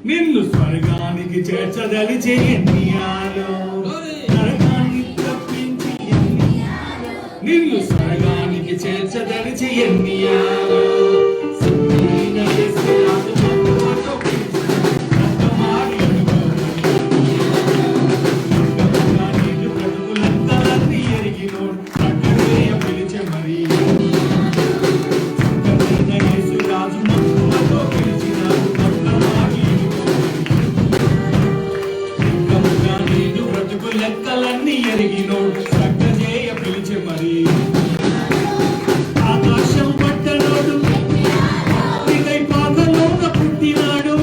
నిన్ను స్వర్గానికి చేర్చదలిచే ఎన్నియాలో, నరకాన్ని తప్పించి ఎన్నియాలో, నిన్ను స్వర్గానికి చేర్చదలిచే ఎన్నియాలో, సత్యమైన యేసు రాజు మక్కువతో రక్తమాడి అనుభవముగా నీదు బ్రతుకులంతలన్నీ ఎరిగినోడు రక్కడేయ పిలిచె మరి. సత్యమైన యేసు రాజు మక్కువతో పిలిచినాడు రక్తమాడి లెక్కలన్నీ ఎరిగినోడు సక్కజేయ పిలిచె మరి. ఆకాశం పట్టనోడు దిగై పాకలోన పుట్టినాడు,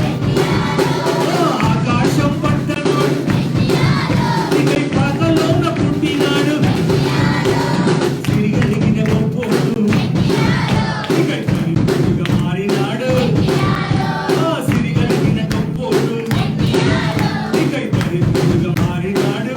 ఆకాశం పట్టనోడు దిగై పాకలోన పుట్టినాడు, సిరిగలిగిన గొప్పోడు దిగై పరిపుగా మారినాడు, సిరిగలిగిన గొప్పోడు దిగై పరిపుగా మారినాడు.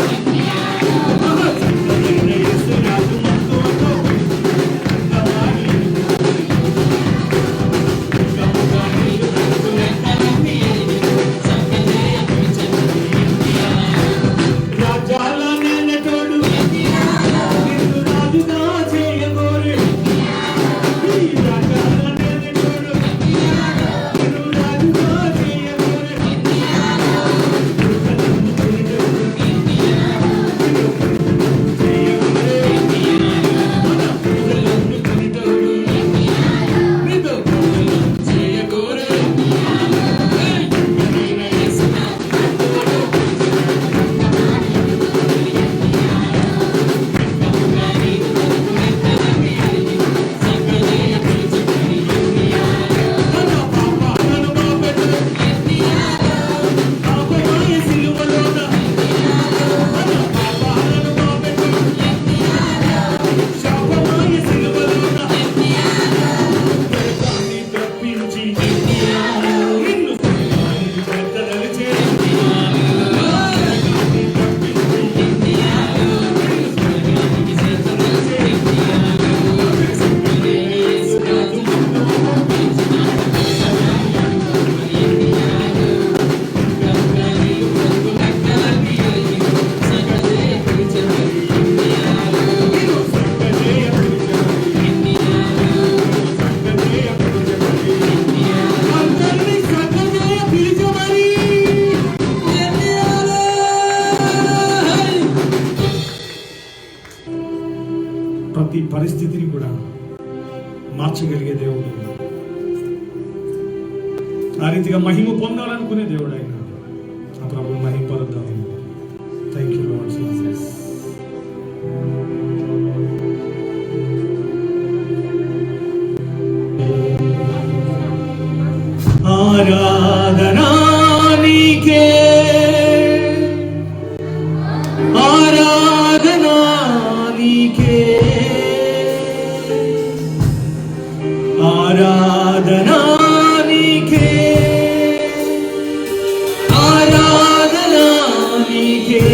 ప్రతి పరిస్థితిని కూడా మార్చగలిగే దేవుడు, ఆ రీతిగా మహిమ పొందాలనుకునే దేవుడు ఆయన. ఆ ప్రభు మహిమ పొందాం. Thank you Lord Jesus. ఆరాధనా నీకే, ఆరాధనా నీకే, ఆరాధనా నీకే, ఆరాధనా నీకే,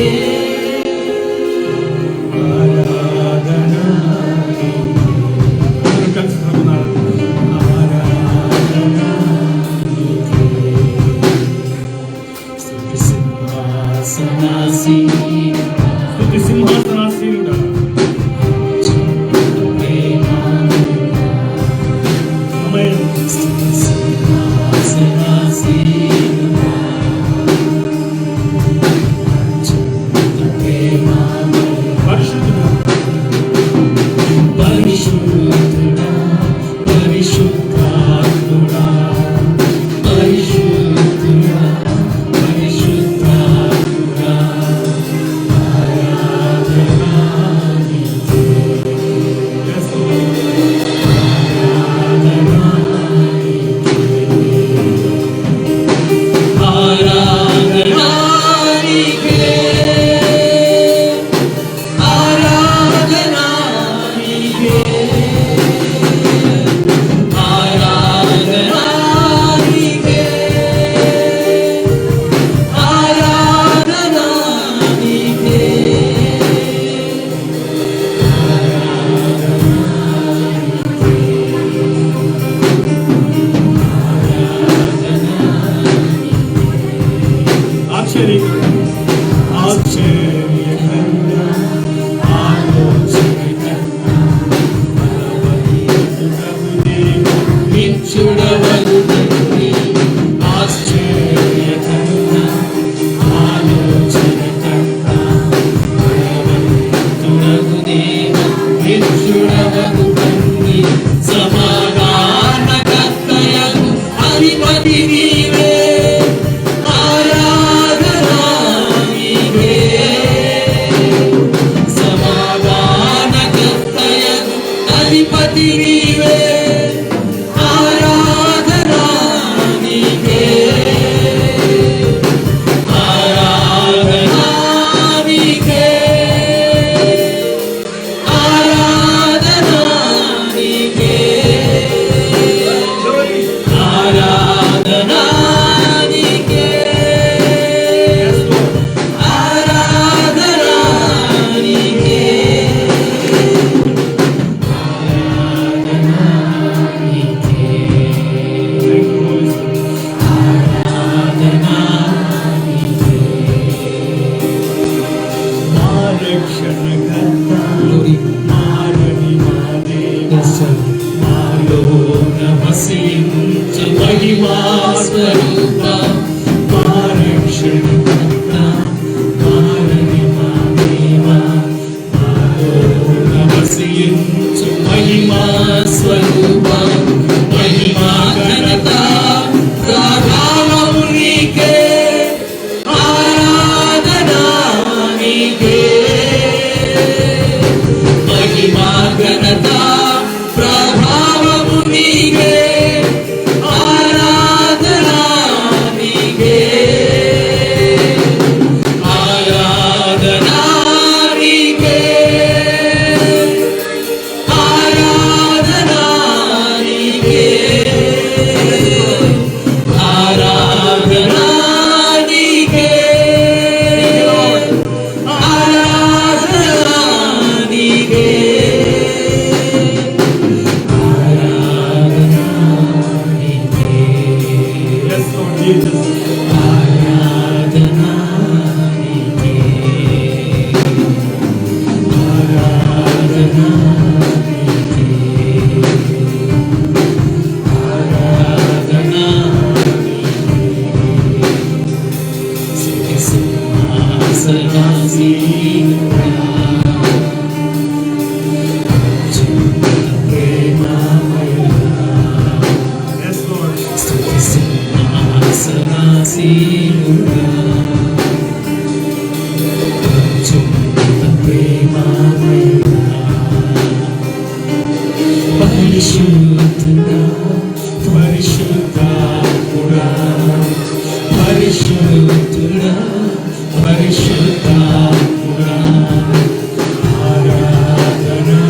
ఆరాధనా నీకే. కలిసి ప్రభునాలు ఆరాధనా నీకే. స్తుతి సింహాసనాసీనుడా, స్తుతి సింహాసనాసీనుడా, స్తుతి మాలోన వసించు మహిమా స్వరూప మా రక్షణకర్త మారని మా దేవా మాలోన వసించు మహిమా స్వరూప మహిమా ఘనత ప్రభావము నీకే ఆరాధనా నీకే మహిమా ఘనత ప్రభావము నీకే ఆరాధనా నీకే ఆరాధనా నీకే ఆరాధనా నీకే ఆరాధనా నీకే ఆరాధనా నీకే Yes, Lord Jesus. ఆరాధనా నీకే ఆరాధనా నీకే ఆరాధనా నీకే సింహాసనాసీనుడా ప్రేమమయుడా Yes, Lord. సింహాసనాసీనుడా ప్రేమమయుడా పరిశుద్ధుడా పరిశుద్ధాత్ముడా పరిశుద్ధుడా పరిశుద్ధాత్ముడా ఆరాధనా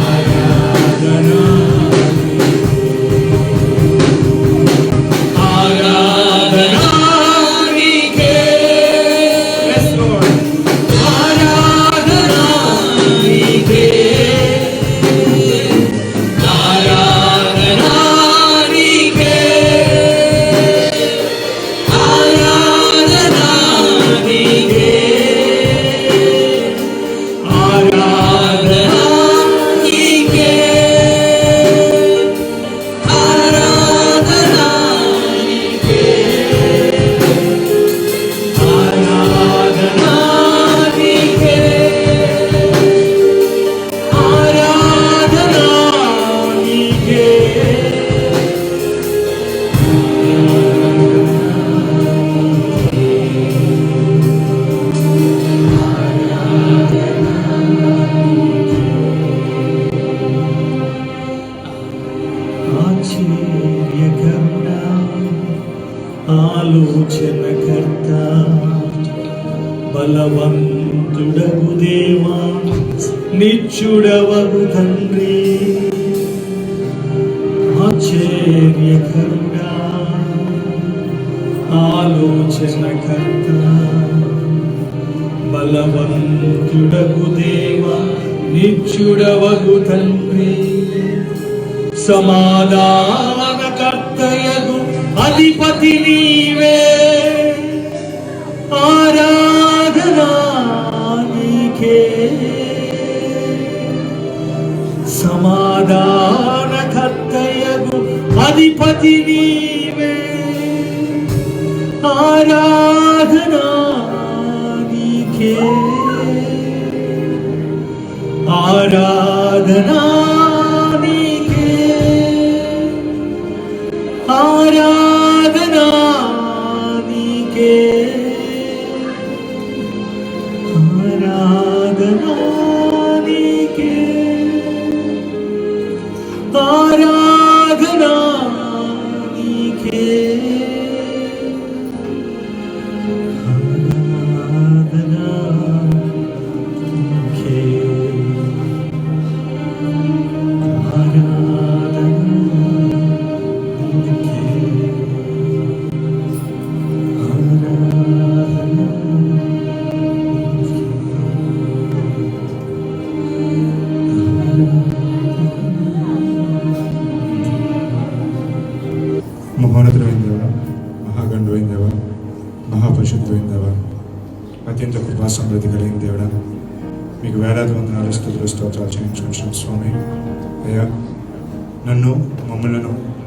ఆరాధనా ఆరాధనా నీకే Yes, Lord. ఆరాధనా నీకే ఆరాధనా నీకే ఆరాధనా నీకే ఆరాధనా నీకే ఆరాధనా నీకే ఆరాధనా నీకే ఆరాధనా నీకే ఆశ్చర్యకరుడా, ఆలోచనకర్త, బలవంతుడగు దేవా, నిత్యుడవగు తండ్రి. ఆశ్చర్యకరుడా, ఆలోచనకర్త, బలవంతుడగు దేవా, నిత్యుడవగు తండ్రి. సమాధానకర్తయగు అధిపతి నీవే, ఆరాధనా నీకే. సమాధానకర్తయగు అధిపతి నీవే, ఆరాధనా నీకే. ఆరాధనా నీకే, ఆరాధనా నీకే, ఆరాధనా నీకే, ఆరాధనా నీకే, ఆరాధనా నీకే. మహోన్నతుడైన దేవా, మహాగణుడైన దేవా, మహాపరిశుద్ధుడైన దేవా, అత్యంత కృపా సమృద్ధి కలిగిన దేవుడా, మీకు వేలాది వందనాలు స్తుతులు స్తోత్రాలు చెల్లించుకుంటున్నాం స్వామి. అయ్యా, నన్ను మమ్మల్ని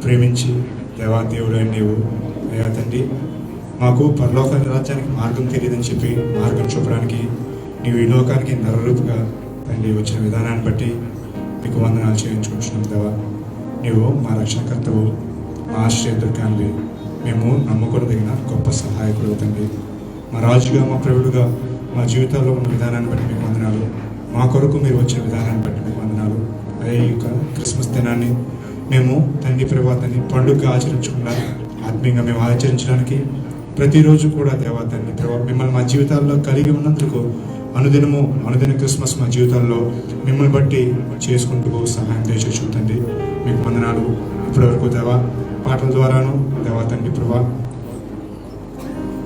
ప్రేమించి దేవా దేవుడు అని నీవు అయ్యా తండ్రి, మాకు పరలోక రాజ్యానికి మార్గం తెలియదని చెప్పి మార్గం చూపడానికి నీవు ఈ లోకానికి నరరూపుగా తండ్రి వచ్చిన విధానాన్ని బట్టి మీకు వందనాలు చేయించుకుంటున్నాం దేవా. నీవు మా రక్షణకర్తవు, మా ఆశ్రయదుర్గానివి, మేము నమ్ముకొనదగిన గొప్ప సహాయకుడు తండ్రి. మా రాజుగా, మా ప్రభుడుగా మా జీవితాల్లో ఉన్న విధానాన్ని బట్టి మీకు వందనాలు. మా కొరకు మీరు వచ్చిన విధానాన్ని బట్టి మీకు వందనాలు. అదే ఈ యొక్క క్రిస్మస్ దినాన్ని మేము తండ్రి ప్రభాతాన్ని పండుగగా ఆచరించకుండా ఆత్మీయంగా మేము ఆచరించడానికి ప్రతిరోజు కూడా దేవా తండ్రి ప్రభావ మిమ్మల్ని మా జీవితాల్లో కలిగి ఉన్నందుకు అనుదిన క్రిస్మస్ మా జీవితాల్లో మిమ్మల్ని బట్టి చేసుకుంటూ సహాయం దయచేసి తండ్రి మీకు వందనాలు. ఇప్పటివరకు దేవా పాటల ద్వారాను దేవా తండ్రి ప్రభా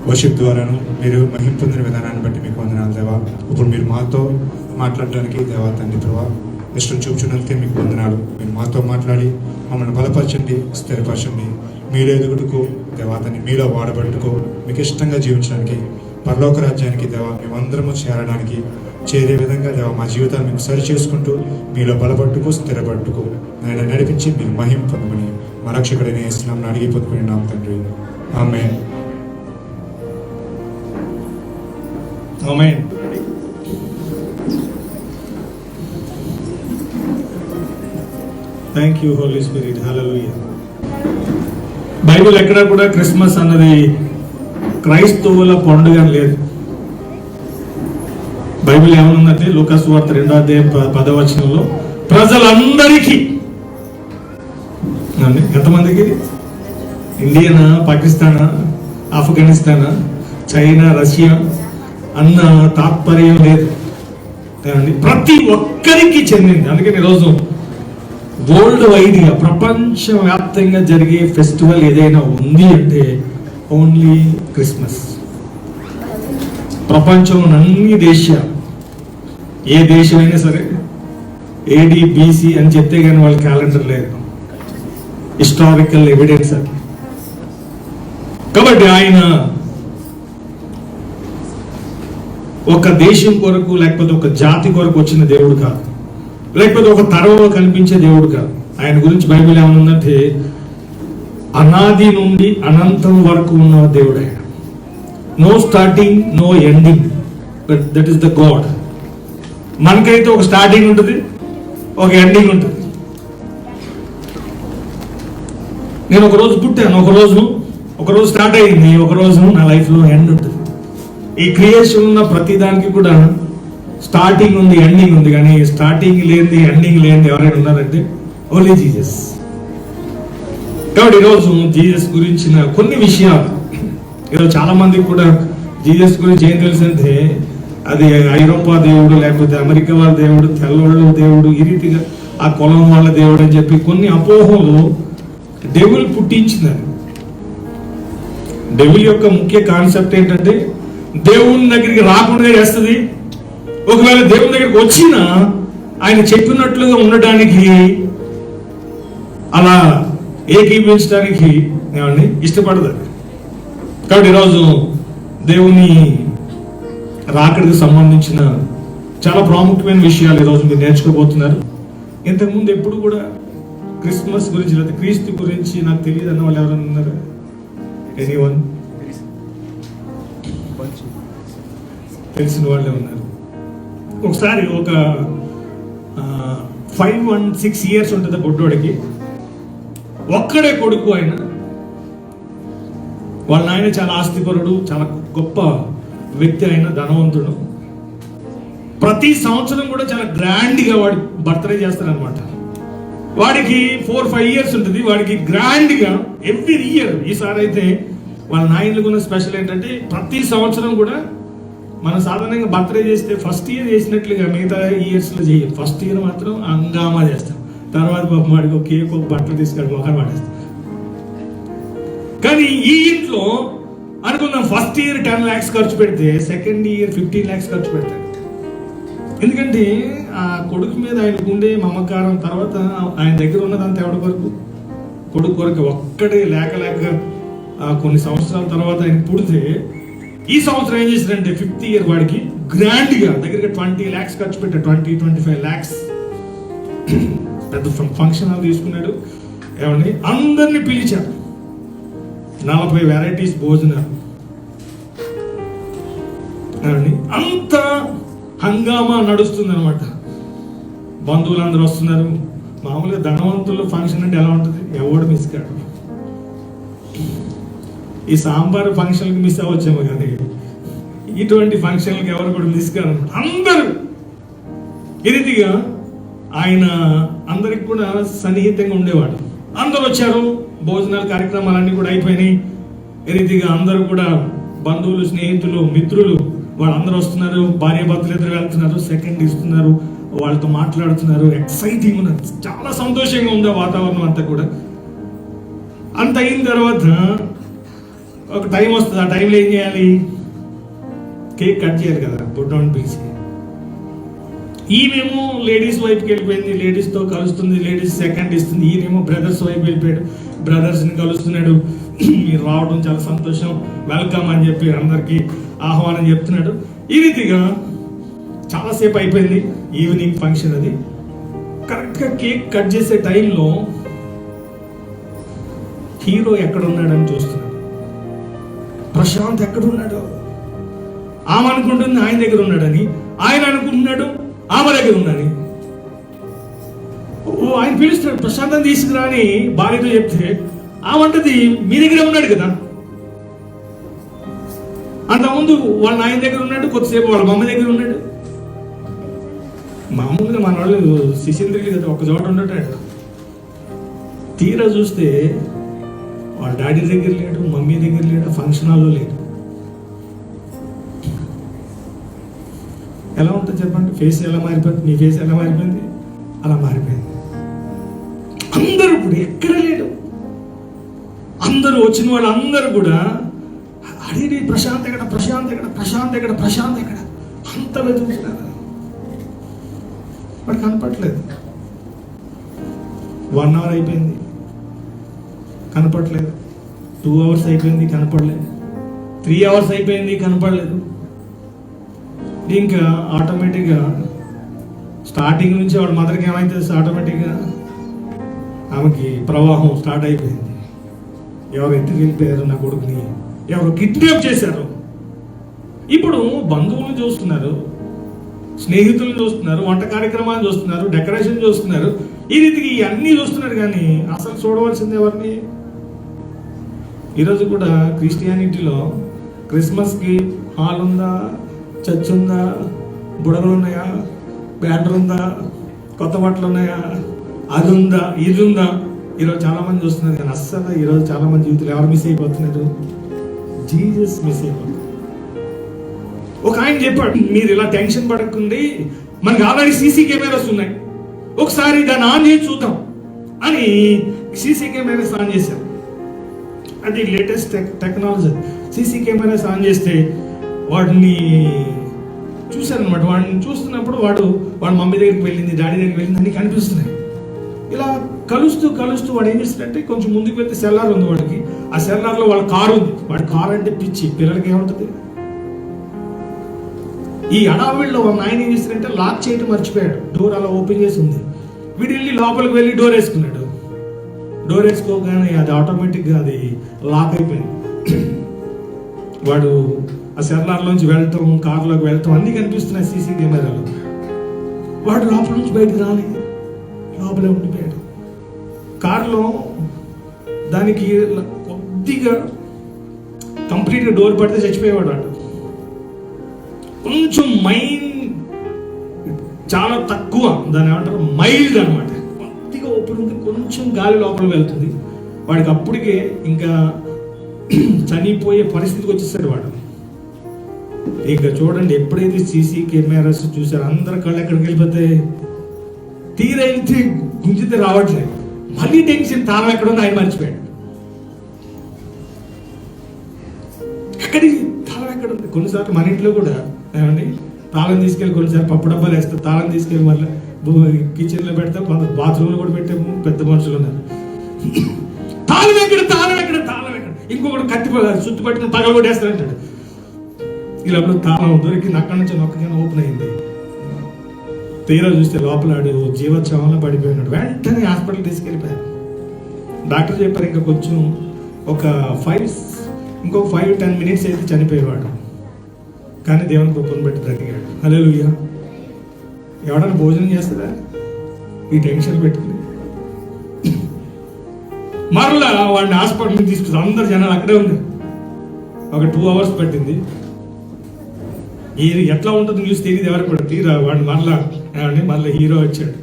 వర్షిప్ ద్వారాను మీరు మహిమ పొందిన విధానాన్ని బట్టి మీకు వందనాలు దేవా. ఇప్పుడు మీరు మాతో మాట్లాడడానికి దేవా తండ్రి ప్రభా ఇష్టం చూపుచున్నందుకే మీకు వందనాలు. మీరు మాతో మాట్లాడి మమ్మల్ని బలపరచండి, స్థిరపరచండి. మీరు ఎదుగుటకు దేవా తండ్రి మీలో వాడబట్టుకో మీకు ఇష్టంగా జీవించడానికి పరలోక రాజ్యానికి దేవా మేమందరము చేరే విధంగా దేవా మా జీవితాన్ని మేము సరి చేసుకుంటూ మీలో బలపట్టుకు స్థిరపట్టుకు ఆయన నడిపించి మీరు మహిమ పొందమని మా రక్షకుడైన యేసు నామమున అడిగి పొందుకున్నాం తండ్రి. Amen. Amen. Thank you Holy Spirit. Hallelujah. Bible ఎక్కడ కూడా క్రిస్మస్ అన్నది క్రైస్తవుల పండుగ అని లేదు. బైబిల్ ఏమనుందంటే లూకాసు వార్త 2వ అధ్యాయం 10వ వచనంలో ప్రజలందరికీ, ఎంతమందికి? ఇండియనా, పాకిస్తానా, ఆఫ్ఘనిస్తానా, చైనా, రష్యా అన్న తాత్పర్యం లేదు. ప్రతి ఒక్కరికి చెందింది. అందుకని ఈరోజు వరల్డ్ వైడ్గా ప్రపంచవ్యాప్తంగా జరిగే ఫెస్టివల్ ఏదైనా ఉంది అంటే ఓన్లీ క్రిస్మస్. ప్రపంచంలో అన్ని దేశాలు, ఏ దేశమైనా సరే ఏడి బీసీ అని చెప్తే కానీ వాళ్ళ క్యాలెండర్ లేదు. హిస్టారికల్ ఎవిడెన్స్ అది. కాబట్టి ఆయన ఒక దేశం కొరకు లేకపోతే ఒక జాతి కొరకు వచ్చిన దేవుడు కాదు, లేకపోతే ఒక తరంలో కనిపించే దేవుడు కాదు. ఆయన గురించి బైబిల్ ఏమనుందంటే అనాది నుండి అనంతం వరకు ఉన్న దేవుడు ఆయన. No starting, no ending, but that is the God. మనకైతే ఒక స్టార్టింగ్ ఉంటుంది, ఒక ఎండింగ్ ఉంటుంది. నేను ఒకరోజు పుట్టాను, ఒకరోజు స్టార్ట్ అయింది, ఒకరోజు నా లైఫ్లో ఎండ్ ఉంటుంది. ఈ క్రియేషన్ ఉన్న ప్రతి దానికి కూడా స్టార్టింగ్ ఉంది, ఎండింగ్ ఉంది. కానీ స్టార్టింగ్ లేనిది, ఎండింగ్ లేనిది ఎవరైనా ఉన్నారంటే ఓన్లీ జీసస్. కాబట్టి ఈరోజు జీసస్ గురించిన కొన్ని విషయాలు, ఈరోజు చాలా మందికి కూడా జీసస్ గురించి ఏం తెలుసంటే అది ఐరోపా దేవుడు, లేకపోతే అమెరికా వాళ్ళ దేవుడు, తెల్లవాళ్ళ దేవుడు, ఈ రీతిగా ఆ కులం వాళ్ళ దేవుడు అని చెప్పి కొన్ని అపోహలు డెవిల్ పుట్టించిందని. డెవిల్ యొక్క ముఖ్య కాన్సెప్ట్ ఏంటంటే దేవుని దగ్గరికి రాకుండా చేస్తుంది. ఒకవేళ దేవుని దగ్గరికి వచ్చినా ఆయన చెప్పినట్లుగా ఉండడానికి, అలా ఏకీభవించడానికి ఏమండి ఇష్టపడదు. కాబట్టి ఈరోజు దేవుని రాకడికి సంబంధించిన చాలా ప్రాముఖ్యమైన విషయాలు ఈరోజు మీరు నేర్చుకోబోతున్నారు. ఇంతకుముందు ఎప్పుడు కూడా క్రిస్మస్ గురించి లేదా క్రీస్తు గురించి నాకు తెలియదు అన్న వాళ్ళు ఎవరైనా ఉన్నారు? ఎనీవన్? తెలిసిన వాళ్ళే ఉన్నారు. ఒకసారి ఒక 5-6 ఇయర్స్ ఉంటుంది బొడ్డోడికి. ఒక్కడే కొడుకు ఆయన. వాళ్ళ నాయన చాలా ఆస్తిపరుడు, చాలా గొప్ప వ్యక్తి, ఆయన ధనవంతుడు. ప్రతి సంవత్సరం కూడా చాలా గ్రాండ్గా వాడి బర్త్డే చేస్తారనమాట. వాడికి 4-5 ఇయర్స్ ఉంటుంది. వాడికి గ్రాండ్గా ఎవ్రీ ఇయర్. ఈసారి అయితే వాళ్ళ నాయనలకు ఉన్న స్పెషల్ ఏంటంటే ప్రతి సంవత్సరం కూడా మనం సాధారణంగా బర్త్డే చేస్తే ఫస్ట్ ఇయర్ చేసినట్లుగా మిగతా ఇయర్స్లో చేయం. ఫస్ట్ ఇయర్ మాత్రం హంగామా చేస్తాం. తర్వాత పాపం వాడికి ఒక కేక్, ఒక బట్టలు తీసుకొని మొహం వాడేస్తాం. కానీ ఈ ఇంట్లో అనుకుందాం ఫస్ట్ ఇయర్ 10 lakhs ఖర్చు పెడితే సెకండ్ ఇయర్ 15 lakhs ఖర్చు పెడతాడు. ఎందుకంటే ఆ కొడుకు మీద ఆయనకు ఉండే మమకారం, తర్వాత ఆయన దగ్గర ఉన్నదంతా ఎవరి కొరకు? కొడుకు కొరకు. ఒక్కడే లేక కొన్ని సంవత్సరాల తర్వాత ఆయన పుడితే ఈ సంవత్సరం ఏం చేశారంటే 5th ఇయర్ వాడికి గ్రాండ్గా దగ్గరగా 20 lakhs ఖర్చు పెట్టాడు, 25 lakhs పెద్ద ఫంక్షన్ హాల్ తీసుకున్నాడు. ఏమండి అందరినీ పిలిచాడు, 40 వెరైటీస్ భోజనాలు. ఏమండి అంత హంగామా నడుస్తుంది అనమాట. బంధువులు అందరూ వస్తున్నారు. మామూలుగా ధనవంతులు ఫంక్షన్ అంటే ఎలా ఉంటుంది, ఎవడు మిస్ కాడు. ఈ సాంబార్ ఫంక్షన్కి మిస్ అవ్వచ్చేమో కానీ ఇటువంటి ఫంక్షన్లకు ఎవరు కూడా మిస్ కాదు. అందరూ ఈ రీతిగా ఆయన అందరికి కూడా సన్నిహితంగా ఉండేవాడు. అందరూ వచ్చారు, భోజనాల కార్యక్రమాలన్నీ కూడా అయిపోయినాయి. ఈ రీతిగా అందరూ కూడా బంధువులు, స్నేహితులు, మిత్రులు వాళ్ళందరూ వస్తున్నారు. భార్య భర్తలు ఇద్దరు వెళ్తున్నారు, సెకండ్ ఇస్తున్నారు, వాళ్ళతో మాట్లాడుతున్నారు. ఎక్సైటింగ్ ఉన్నది, చాలా సంతోషంగా ఉంది ఆ వాతావరణం అంతా కూడా. అంత అయిన తర్వాత ఒక టైం వస్తుంది. ఆ టైంలో ఏం చేయాలి, కేక్ కట్ చేయాలి కదా, బుడ్డోని పిలిచి. ఈయనేమో లేడీస్ వైపుకి వెళ్ళిపోయింది, లేడీస్తో కలుస్తుంది, లేడీస్ సెకండ్ ఇస్తుంది. ఈయనేమో బ్రదర్స్ వైపు వెళ్ళిపోయాడు, బ్రదర్స్ని కలుస్తున్నాడు. మీరు రావడం చాలా సంతోషం, వెల్కమ్ అని చెప్పి అందరికీ ఆహ్వానం చెప్తున్నాడు. ఈ రీతిగా చాలాసేపు అయిపోయింది. ఈవినింగ్ ఫంక్షన్ అది. కరెక్ట్గా కేక్ కట్ చేసే టైంలో హీరో ఎక్కడున్నాడని చూస్తున్నాడు. ప్రశాంత్ ఎక్కడున్నాడు, ఆమె అనుకుంటుంది ఆయన దగ్గర ఉన్నాడని, ఆయన అనుకుంటున్నాడు ఆమె దగ్గర ఉన్నాడని. ఆయన పిలుస్తున్నాడు, ప్రశాంతం తీసుకురా అని భార్యతో చెప్తే ఆమె అంటది మీ దగ్గరే ఉన్నాడు కదా. అంతకుముందు వాళ్ళ ఆయన దగ్గర ఉన్నాడు, కొద్దిసేపు వాళ్ళ మమ్మ దగ్గర ఉన్నాడు. మామూలుగా మన వాళ్ళు శిశింద్రులు కదా ఒక చోట ఉండటాడు. తీరా చూస్తే వాళ్ళ డాడీ దగ్గర లేడు, మమ్మీ దగ్గర లేడు, ఫంక్షన్ హాల్లో లేడు. ఎలా ఉంటుంది చెప్పండి, ఫేస్ ఎలా మారిపోయింది, మీ ఫేస్ ఎలా మారిపోయింది, అలా మారిపోయింది. అందరూ కూడా ఎక్కడ లేడు. అందరూ వచ్చిన వాళ్ళు అందరూ కూడా అడిగి ప్రశాంత్ ఎక్కడ, ప్రశాంత్ ఎక్కడ, ప్రశాంత్ ఎక్కడ, ప్రశాంత్ ఎక్కడ అంత వెతుకుతున్నారు. వాడు కనపట్లేదు. 1 hour అయిపోయింది, కనపడలేదు. 2 hours అయిపోయింది, కనపడలేదు. 3 hours అయిపోయింది, కనపడలేదు. ఇంకా ఆటోమేటిక్గా స్టార్టింగ్ నుంచి వాడు మదర్కి ఏమైతుంది, ఆటోమేటిక్గా ఆమెకి ప్రవాహం స్టార్ట్ అయిపోయింది. ఎవరు ఎత్తుకు వెళ్ళిపోయారు నా కొడుకుని, ఎవరు కిడ్నాప్ చేశారు. ఇప్పుడు బంధువులను చూస్తున్నారు, స్నేహితులను చూస్తున్నారు, వంట కార్యక్రమాలు చూస్తున్నారు, డెకరేషన్ చూస్తున్నారు. ఈ రీతికి ఇవన్నీ చూస్తున్నారు, కానీ అసలు చూడవలసింది ఎవరిని? ఈరోజు కూడా క్రిస్టియానిటీలో క్రిస్మస్కి హాల్ ఉందా, చర్చ్ ఉందా, బుడగలు ఉన్నాయా, బ్యానర్ ఉందా, కొత్త బట్టలు ఉన్నాయా, అది ఉందా, ఇది ఉందా, ఈరోజు చాలా మంది చూస్తున్నారు. కానీ అస్సలు ఈరోజు చాలా మంది జీవితంలో ఎవరు మిస్ అయిపోతున్నారు? జీసస్ మిస్ అయిపోతున్నారు. ఒక ఆయన చెప్పాడు, మీరు ఇలా టెన్షన్ పడకండి, మనకి ఆల్రెడీ సీసీ కెమెరాస్ ఉన్నాయి, ఒకసారి దాన్ని ఆన్ చేసి చూద్దాం అని సీసీ కెమెరాస్ ఆన్ చేశారు. అది latest technology. CC cameras on చేస్తే వాడిని చూశారనమాట. వాడిని చూస్తున్నప్పుడు వాడు మమ్మీ దగ్గరికి వెళ్ళింది, డాడీ దగ్గరికి వెళ్ళింది అన్నీ కనిపిస్తున్నాయి. ఇలా కలుస్తూ వాడు ఏం చేస్తాడంటే కొంచెం ముందుకు వెళ్తే సెల్లార్ ఉంది వాడికి. ఆ సెల్లార్లో వాళ్ళ కారు ఉంది. వాడి కారు అంటే పిచ్చి, పిల్లలకి ఏముంటుంది. ఈ అడావిడిలో వాళ్ళ ఆయన ఏం చేస్తాడంటే లాక్ చేయటం మర్చిపోయాడు. డోర్ అలా ఓపెన్ చేసి ఉంది. వీడు వెళ్ళి లోపలికి వెళ్ళి డోర్ వేసుకున్నాడు. డోర్ వేసుకోగానే అది ఆటోమేటిక్గా అది లాక్ అయిపోయింది. వాడు ఆ సెల్లార్లోంచి వెళ్ళటం, కారులోకి వెళ్ళటం అన్నీ కనిపిస్తున్నాయి సీసీ కెమెరాలో. వాడు లోపల నుంచి బయటకు రాలేదు, లోపలే ఉండిపోయాడు. కారులో దానికి కొద్దిగా కంప్లీట్గా డోర్ పడితే చచ్చిపోయేవాడు. వాడు కొంచెం చాలా తక్కువ, దాన్ని ఏమంటారు మైల్డ్ అనమాట, కొద్దిగా ఓపెన్ ఉంది, కొంచెం గాలి లోపల వెళ్తుంది. వాడికి అప్పటికే ఇంకా చనిపోయే పరిస్థితికి వచ్చేసాడు వాడు. ఇక చూడండి, ఎప్పుడైతే సీసీ కెమెరాస్ చూసారు అందరు కళ్ళు ఎక్కడికి వెళ్ళిపోతే, తీరా వెళ్తే గుంజితే రావట్లేదు. మళ్ళీ టెన్షన్, తాళం ఎక్కడ ఉంది ఆయన మర్చిపోయాడు. ఎక్కడికి తాళం ఎక్కడ ఉంది? కొన్నిసార్లు మన ఇంట్లో కూడా ఏమండి తాళం తీసుకెళ్ళి కొన్నిసార్లు పప్పు డబ్బాలు వేస్తాం, తాళం తీసుకెళ్ళి మళ్ళీ కిచెన్లో పెడతాం, బాత్రూంలో కూడా పెట్టాము. పెద్ద మనుషులు ఉన్నారు, తాళం ఎక్కడ, తాళం ఎక్కడ, తాళం ఎక్కడ, ఇంకొకటి కత్తి సుత్తు పట్టుకుని పగలు కొట్టేస్తానంటాడు. ఈ లోపల తాళం దొరికింది, అక్కడి నుంచి నొక్కగానే ఓపెన్ అయింది. తీరా చూస్తే లోపల ఆడు జీవోత్సవంలో పడిపోయినాడు. వెంటనే హాస్పిటల్ తీసుకెళ్ళిపోయారు. డాక్టర్ చెప్పారు ఇంకా కొంచెం ఒక 5-10 మినిట్స్ అయితే చనిపోయేవాడు. కానీ దేవుని కృపను బట్టి బ్రతికాడు. హల్లెలూయా. ఎవడన్నా భోజనం చేస్తారా ఈ టెన్షన్ పెట్టుకుని? మరలా వాడిని హాస్పిటల్కి తీసుకొచ్చి అందరు జనాలు అక్కడే ఉంది. ఒక 2 hours పట్టింది. ఇది ఎట్లా ఉంటుంది న్యూస్ తెలియదు ఎవరికి కూడా. తీరా వాడు మరలా హీరో వచ్చాడు.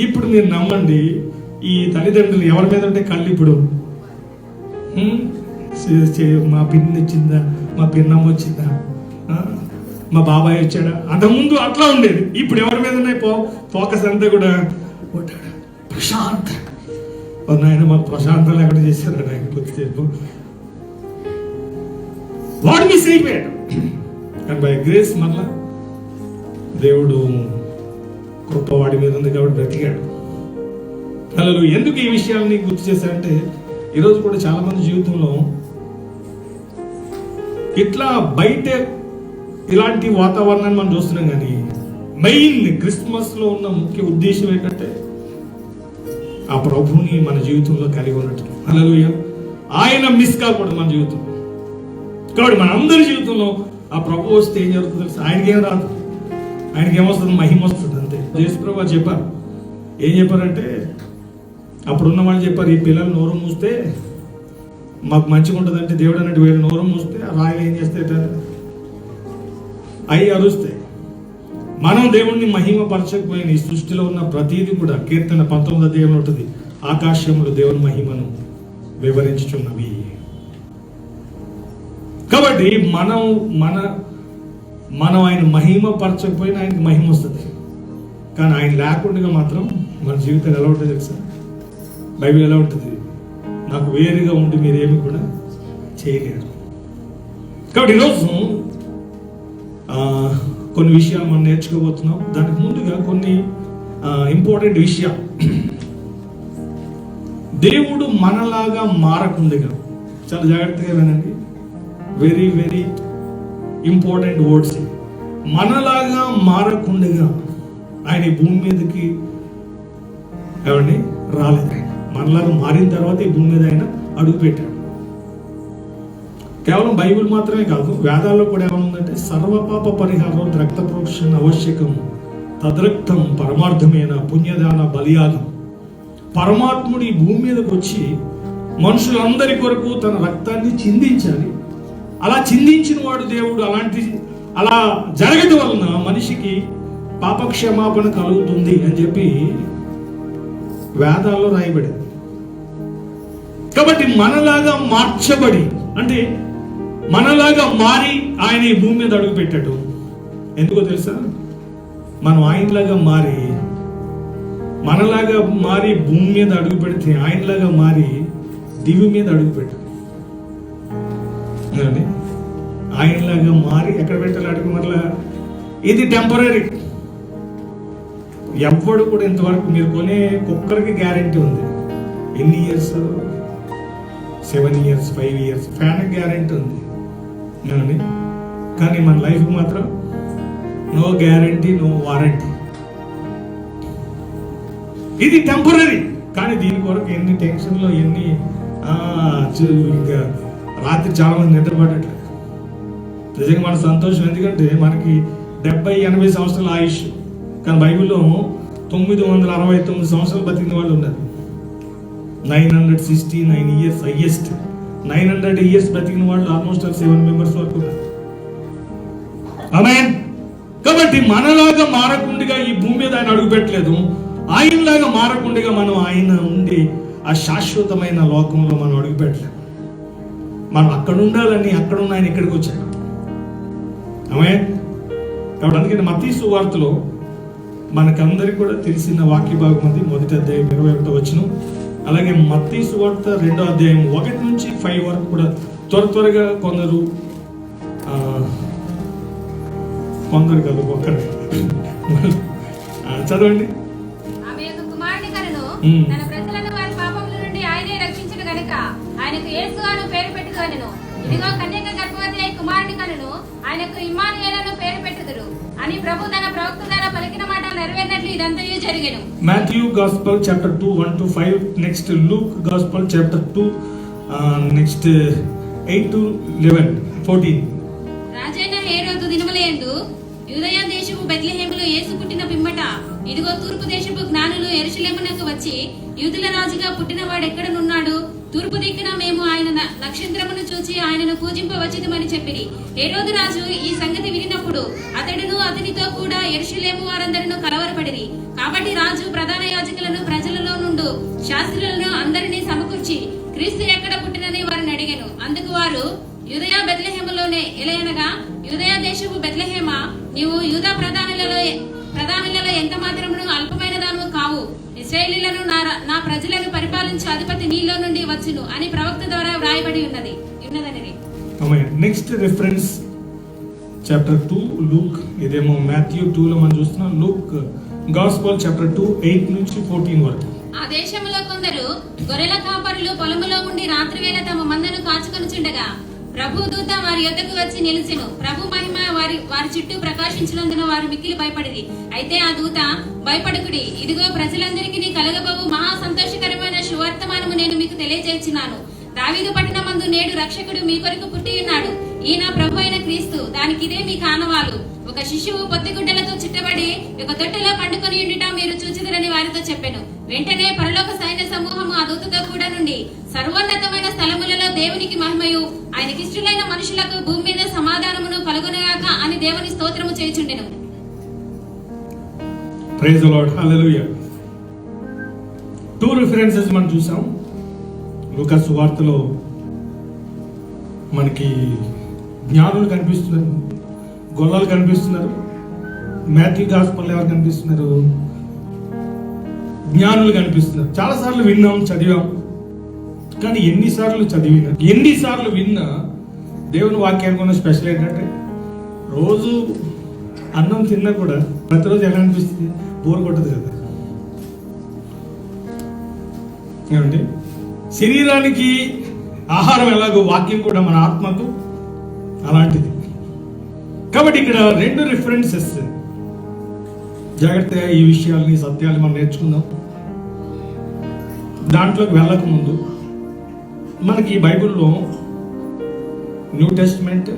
ఇప్పుడు మీరు నమ్మండి, ఈ తల్లిదండ్రులు ఎవరి మీద ఉంటే కళ్ళు ఇప్పుడు మా పిన్ని వచ్చిందా, మా పిన్నమ్మ వచ్చిందా, మా బాబాయ్ వచ్చాడా, అంతకుముందు అట్లా ఉండేది. ఇప్పుడు ఎవరి మీద ఉన్నాయి ఫోకస్ అంతా కూడా ప్రశాంత్. ఆయన మాకు ప్రశాంతం ఎక్కడ చేశారు ఆయన కొద్దిసేపు. వాడు మిస్ అయిపోయాడు. కానీ బై గ్రేస్ మళ్ళా దేవుడు కృప వాడి మీద ఉంది కాబట్టి బ్రతికాడు. అసలు ఎందుకు ఈ విషయాన్ని గుర్తు చేశారంటే, ఈరోజు కూడా చాలా మంది జీవితంలో ఇట్లా బయట ఇలాంటి వాతావరణాన్ని మనం చూస్తున్నాం. కానీ మెయిన్ క్రిస్మస్ లో ఉన్న ముఖ్య ఉద్దేశం ఏంటంటే ఆ ప్రభుని మన జీవితంలో కలిగి ఉన్నట్టు. హల్లెలూయా. ఆయన మిస్ కాకూడదు మన జీవితం. కాబట్టి మన అందరి జీవితంలో ఆ ప్రభు వస్తే ఏం జరుగుతుంది తెలుసు? ఆయనకేం రాదు, ఆయనకి ఏమొస్తుంది? మహిమ వస్తుంది అంతే. యేసుప్రభు చెప్పారు. ఏం చెప్పారంటే, అప్పుడున్న వాళ్ళు చెప్పారు, ఈ పిల్లలు నోరు మూస్తే మాకు మంచిగా ఉంటుంది అంటే, దేవుడు అన్నట్టు వీళ్ళు నోరు మూస్తే ఆ రాయిలు ఏం చేస్తాయి? అవి అరుస్తాయి. మనం దేవుణ్ణి మహిమ పరచకపోయిన ఈ సృష్టిలో ఉన్న ప్రతీది కూడా కీర్తన 19వ అధ్యాయంలో ఉంటుంది, ఆకాశములు దేవుని మహిమను వివరించుచున్నవి. కాబట్టి మనం ఆయన మహిమ పరచకపోయినా ఆయనకి మహిమ వస్తుంది. కానీ ఆయన లేకుండా మాత్రం మన జీవితం ఎలా ఉంటుంది తెలుసా? బైబిల్ ఎలా ఉంటుంది? నాకు వేరుగా ఉండి మీరేమి కూడా చేయలేరు. కాబట్టి ఈరోజు కొన్ని విషయాలు మనం నేర్చుకోబోతున్నాం. దానికి ముందుగా కొన్ని ఇంపార్టెంట్ విషయాలు. దేవుడు మనలాగా మారకుండగా, చాలా జాగ్రత్తగా వినండి, వెరీ వెరీ ఇంపార్టెంట్ వర్డ్స్. మనలాగా మారకుండగా ఆయన ఈ భూమి మీదకి ఏమండి రాలేదు. మనలాగా మారిన తర్వాత ఈ భూమి మీద ఆయన అడుగు పెట్టాడు. కేవలం బైబిల్ మాత్రమే కాదు, వేదాల్లో కూడా ఏమనుందంటే, సర్వపాప పరిహారం రక్త ప్రోక్షణ ఆవశ్యకం, తద్రక్తం పరమార్థమైన పుణ్యదాన బలియాగం. పరమాత్ముడు ఈ భూమి మీదకి వచ్చి మనుషులందరి కొరకు తన రక్తాన్ని చిందించాలి. అలా చిందించిన వాడు దేవుడు. అలా జరగడం వలన మనిషికి పాపక్షమాపణ కలుగుతుంది అని చెప్పి వేదాల్లో రాయబడింది. కాబట్టి మనలాగా మార్చబడి, అంటే మనలాగా మారి ఆయన ఈ భూమి మీద అడుగు పెట్టాడు. ఎందుకో తెలుసా? మనం ఆయనలాగా మారి, మనలాగా మారి భూమి మీద అడుగు పెడితే ఆయనలాగా మారి దివి మీద అడుగు పెట్టాడు. ఆయనలాగా మారి ఎక్కడ పెట్టాలి అడుగు? మరలా ఇది టెంపరీ. ఎవ్వడు కూడా ఇంతవరకు మీరు కొనే కుక్కర్కి గ్యారంటీ ఉంది. ఎన్ని ఇయర్స్? 7 years, 5 years. ఫ్యాన్కి గ్యారంటీ ఉంది. కానీ మన లైఫ్కి మాత్రం నో గ్యారంటీ, నో వారంటీ. ఇది టెంపరీ. కానీ దీని కొరకు ఎన్ని టెన్షన్లు, ఎన్ని ఇంకా రాత్రి చాలా మంది నిద్రపడట్లేదు. నిజంగా మన సంతోషం. ఎందుకంటే మనకి 70-80 సంవత్సరాల ఆయుష్. కానీ బైబిల్లో 969 సంవత్సరాలు బతికిన వాళ్ళు ఉన్నారు. 969 years హైయెస్ట్. 900 years బతికిన వాళ్ళు ఆల్మోస్ట్ 7 members వరకు ఉన్నారు. ఆమేన్. కాబట్టి మనలాగా మారకుండగా ఈ భూమి మీద ఆయన అడుగు పెట్టలేదు. ఆయనలాగా మారకుండగా మనం ఆయన ఉండి ఆ శాశ్వతమైన లోకంలో మనం అడుగు పెట్టలేదు. మనం అక్కడ ఉండాలని, అక్కడ ఉన్న ఆయన ఇక్కడికి వచ్చాడు. ఆమేన్. కాబట్టి అందుకని మత్తయి సువార్తలో మనకందరికి కూడా తెలిసిన వాక్య భాగం ఉంది. 1వ అధ్యాయం 21వ వచనం. అలాగే మత్తయి సువార్త 2వ అధ్యాయం 1 నుంచి 5 వరకు కూడా త్వరగా కొందరు కాదు ఒక్కరు చదవండి. ఇదిగో కన్యక గర్భవతి అయి కుమారుని కనును, ఆయనకు ఇమ్మానుయేలను పేరు పెట్టుదురు అని ప్రభు తన ప్రవక్త ద్వారా పలికిన మాట నెరవేరినట్లు ఇదంతయు జరిగెను. Matthew Gospel chapter 2 1-5, next Luke Gospel chapter 2, next 8 to 11 14. రాజైన హేరోదు దినములయందు యూదయ దేశపు బెత్లెహేములో యేసు పుట్టిన పిమ్మట ఇదిగో తూర్పు దేశపు జ్ఞానులు యెరూషలేమునకు వచ్చి, యూదుల రాజుగా పుట్టినవాడు ఎక్కడనున్నాడు? తూర్పు దిక్కున మేము ఆయన నక్షత్రమును చూచి ఆయనను పూజింపవచ్చిదమని చెప్పిరి. హేరోదు రాజు ఈ సంగతి వినినప్పుడు అతడును అతనితో కూడా యెరూషలేము వారందరినూ కలవరపడిరి. కాబట్టి రాజు ప్రధాన యాజకులను ప్రజలలో నుండి శాస్త్రులను అందరినీ సమకూర్చి క్రీస్తు ఎక్కడ పుట్టినని వారిని అడిగెను. అందుకు వారు, యూదయ బెత్లెహేములోనే, ఎలయనగా యూదయ దేశపు బెత్లెహేమ, నీవు యూదా ప్రధానులలో ఎంత మాత్రమును అల్పమైన దానము కావు. ఇశ్రాయేలీయులను నా ప్రజలను పరిపాలించే అధిపతి నీలో నుండి వచ్చును అని ప్రవక్త ద్వారా వ్రాయబడి ఉన్నదని. నెక్స్ట్ రిఫరెన్స్ చాప్టర్ 2 లూక్, ఇదేమో మాథ్యూ 2 లో మనం చూస్తున్నాం. లూక్ గాస్పల్ చాప్టర్ 2 8-14 వరకు. ఆ దేశంలో కొందరు గొర్రెల కాపరులు పొలములో ఉండి రాత్రి వేళ తమ మందను కాచుకొనుచుండగా ప్రభు దూత వారి యొద్దకు వచ్చి నిలిచెను. ప్రభు మహిమ వారి చుట్టూ ప్రకాశించినందున వారు మిక్కిలి భయపడిరి. అయితే ఆ దూత, భయపడకుడి, ఇదిగో ప్రజలందరికీ కలగబోవు మహా సంతోషకరమైన సువర్తమానము నేను మీకు తెలియజేస్తున్నాను. దావీదు పట్టణమందు నేడు రక్షకుడు మీ కొరకు పుట్టి ఉన్నాడు. ఈయన ప్రభు అయిన క్రీస్తు. దానికిదే మీ కానవాలు. ఒక శిశువు పొత్తిగుడ్డలతో చుట్టబడి ఒక తొట్టెలో పండుకొని ఉండుట మీరు చూచెదరని వారితో చెప్పెను. వెంటనే పరలోక సైన్య సమూహము ఆ దూతతో కూడా నుండి సర్వోన్నతమైన స్థలములలో దేవునికి మహిమయు, ఆయనకిష్టులైన మనుషులకు భూమి మీద సమాధానమును కలుగునగాక అని దేవుని స్తోత్రము చేయుచుండెను. Praise the Lord, hallelujah. 2 references మనం చూసాం. లూకా సువార్తలో మనకి జ్ఞానులు కనిపిస్తున్నారు, గొల్లలు కనిపిస్తున్నారు. మాథ్యూ గాస్పల్ ఎవరు కనిపిస్తున్నారు? జ్ఞానులు కనిపిస్తున్నారు. చాలా సార్లు విన్నాం, చదివాం. కానీ ఎన్నిసార్లు విన్నా దేవుని వాక్యానికి ఉన్న స్పెషల్ ఏంటంటే, రోజు అన్నం తిన్నా కూడా ప్రతిరోజు ఎలా అనిపిస్తుంది? బోర్ కొట్టదు కదా. ఏమండి, శరీరానికి ఆహారం ఎలాగో వాక్యం కూడా మన ఆత్మకు అలాంటిది. కాబట్టి ఇక్కడ 2 రిఫరెన్సెస్. జాగ్రత్తగా ఈ విషయాలని, సత్యాలు మనం నేర్చుకుందాం. దాంట్లోకి వెళ్ళక ముందు మనకి బైబిల్లో న్యూ టెస్ట్మెంట్,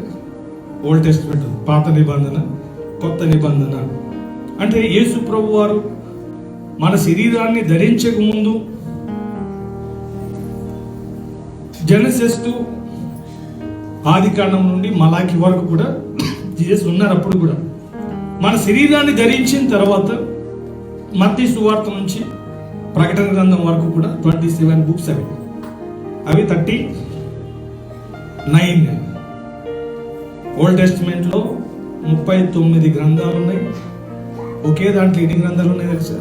ఓల్డ్ టెస్ట్మెంట్, పాత నిబంధన, కొత్త నిబంధన. అంటే యేసు ప్రభు వారు మన శరీరాన్ని ధరించక ముందు, జెనసిస్ టు ఆదికాండం నుండి మలాకి వరకు కూడా జీసస్ ఉన్నారు. అప్పుడు కూడా మన శరీరాన్ని ధరించిన తర్వాత మత్తయి సువార్త నుంచి ప్రకటన గ్రంథం వరకు కూడా 27 బుక్స్ అవి 39. ఓల్డ్ టెస్టిమెంట్ లో 39 గ్రంథాలు ఉన్నాయి. ఒకే దాంట్లో ఎన్ని గ్రంథాలు ఉన్నాయి తెలుసా?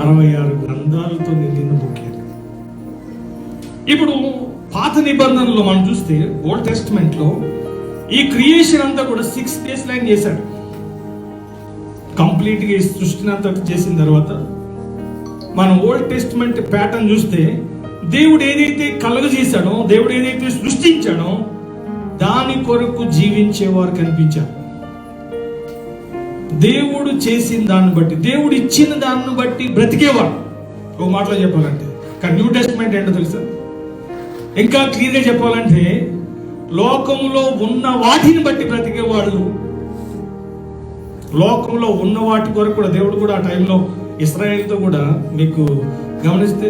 66 గ్రంథాలతో నిండిన బుక్. ఇప్పుడు పాత నిబంధనలో మనం చూస్తే ఓల్డ్ టెస్టిమెంట్ లో ఈ క్రియేషన్ అంతా కూడా 6 days లైన్ చేశాడు. కంప్లీట్ గా ఈ సృష్టిని అంతా చేసిన తర్వాత మనం ఓల్డ్ టెస్టిమెంట్ ప్యాటర్న్ చూస్తే, దేవుడు ఏదైతే కలుగజేశాడో, దేవుడు ఏదైతే సృష్టించాడో దాని కొరకు జీవించేవారు కనిపించారు. దేవుడు చేసిన దాన్ని బట్టి, దేవుడు ఇచ్చిన దాన్ని బట్టి బ్రతికేవారు. ఒక మాటలో చెప్పాలంటే. కానీ న్యూ టెస్టిమెంట్ ఏంటో తెలుసా? ఇంకా క్లియర్గా చెప్పాలంటే, లోకంలో ఉన్న వాటిని బట్టి బ్రతికే వాళ్ళు. లోకంలో ఉన్న వాటి కొరకు కూడా దేవుడు కూడా ఆ టైంలో ఇశ్రాయేలుతో కూడా, మీకు గమనిస్తే,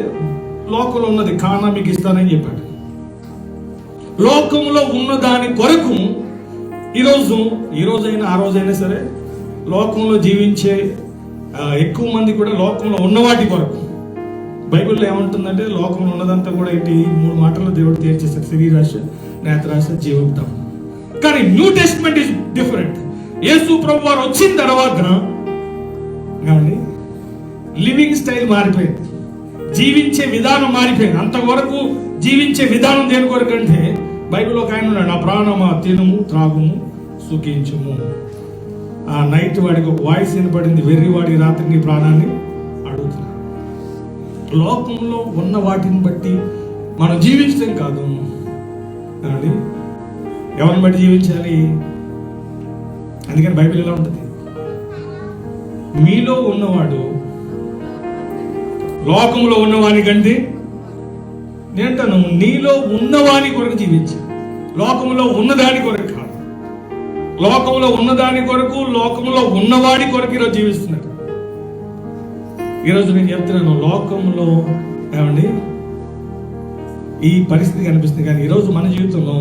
లోకంలో ఉన్నది కానా మీకు ఇస్తానని చెప్పాడు. లోకంలో ఉన్న దాని కొరకు ఈ రోజైనా ఆ రోజైనా సరే లోకంలో జీవించే ఎక్కువ మంది కూడా లోకంలో ఉన్న వాటి కొరకు. బైబిల్లో ఏమంటుందంటే, లోకంలో ఉన్నదంతా కూడా ఏంటి? 3 మాటల్లో దేవుడు తేల్చేశాడు: శరీరాశ, నేత్రాశ, జీవితం. కానీ న్యూ టెస్ట్మెంట్ ఇస్ డిఫరెంట్. యేసు ప్రభు వారు వచ్చిన తర్వాత లివింగ్ స్టైల్ మారిపోయింది, జీవించే విధానం మారిపోయింది. అంతవరకు జీవించే విధానం దేని కొరకు అంటే, బైబిల్లో ఒక ఆయన ఉన్నాడు: నా ప్రాణమా తినుము త్రాగుము సుఖించుము. ఆ నైట్ వాడికి ఒక వాయిస్ వినపడింది: వెర్రివాడి రాత్రి నీ ప్రాణాన్ని అడుగుతున్నా. లోకంలో ఉన్న వాటిని బట్టి మనం జీవించడం కాదు, ఏమండి? ఎవరిని బట్టి జీవించాలి? అందుకని బైబిల్ ఎలా ఉంటుంది? మీలో ఉన్నవాడు లోకంలో ఉన్నవాని కంటే నేంటాను నీలో ఉన్నవాని కొరకు జీవించు. లోకంలో ఉన్నదాని కొరకు కాదు. లోకంలో ఉన్నదాని కొరకు, లోకంలో ఉన్నవాడి కొరకు ఈరోజు జీవిస్తున్నారు. ఈరోజు నేను చెప్తున్నాను, లోకంలో ఏమండి ఈ పరిస్థితి కనిపిస్తుంది, కానీ ఈరోజు మన జీవితంలో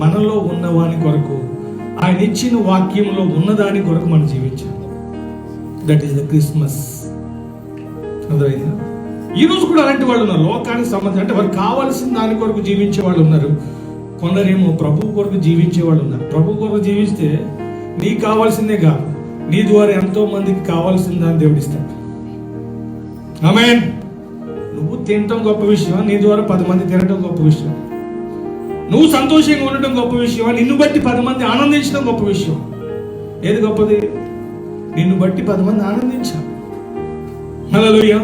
మనలో ఉన్నవాని కొరకు, ఆయన ఇచ్చిన వాక్యంలో ఉన్నదాని కొరకు మనం జీవించాలి. That is the Christmas. అర్థమైందా? ఈ రోజు కూడా అలాంటి వాళ్ళు ఉన్నారు. లోకానికి సంబంధించి అంటే వారు కావాల్సిన దాని కొరకు జీవించే వాళ్ళు ఉన్నారు. కొందరేమో ప్రభు కొరకు జీవించే వాళ్ళు ఉన్నారు. ప్రభు కొరకు జీవిస్తే నీకు కావాల్సిందే కాదు, నీ ద్వారా ఎంతో మందికి కావాల్సిన దాన్ని దేవుడిస్తాడు. ఆమేన్. నువ్వు తినటం గొప్ప విషయం, నీ ద్వారా 10 మంది తినటం గొప్ప విషయం. నువ్వు సంతోషంగా ఉండటం గొప్ప విషయం, నిన్ను బట్టి 10 మంది ఆనందించడం గొప్ప విషయం. ఏది గొప్పది? నిన్ను బట్టి 10 మంది ఆనందించాలి. హల్లెలూయా.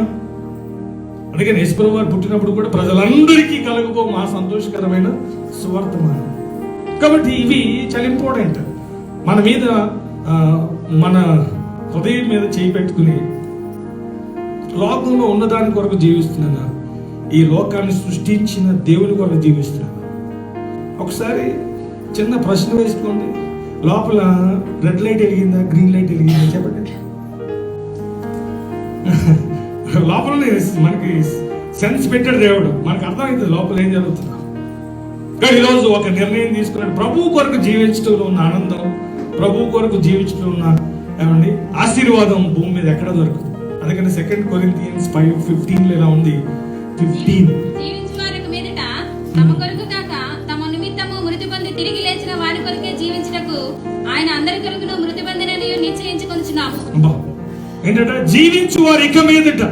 అందుకని యేసుప్రభువు వారు పుట్టినప్పుడు కూడా ప్రజలందరికీ కలుగుకో మా సంతోషకరమైన సువార్తమానం. కాబట్టి ఇవి చాలా ఇంపార్టెంట్. మన మీద మన హృదయం మీద చేయి పెట్టుకుని లోకంలో ఉన్నదాని కొరకు జీవిస్తున్నాను, ఈ లోకాన్ని సృష్టించిన దేవుని కొరకు జీవిస్తున్నాను. ఒకసారి చిన్న ప్రశ్న వేసుకోండి, లోపల రెడ్ లైట్ వెలిగిందా, గ్రీన్ లైట్ వెలిగిందా చెప్పండి. లోపల మనకి సెన్స్ పెట్టాడు దేవుడు, మనకు అర్థమవుతుంది లోపల ఏం జరుగుతుందో. కానీ ఈరోజు ఒక నిర్ణయం తీసుకున్నాడు, ప్రభు కొరకు జీవించడంలో ఉన్న ఆనందం, ప్రభు కొరకు జీవించడంలో ఉన్న ఏమండి ఆశీర్వాదం భూమి మీద ఎక్కడ దొరకదు. అందుకని 2 కొరింథియన్స్ 5:15 ఇలా ఉంది. 15 జీవించు వారికి మీదట తమ కొరకు కాక తమ నిమిత్తము మృతి పొంది తిరిగి లేచిన వారి కొరకే జీవించుటకు ఆయన అందరి కొరకును మృతి పొందినని నిశ్చయించుకొనుచున్నాము. ఏంటంటే జీవించు వారు ఇక మీదట.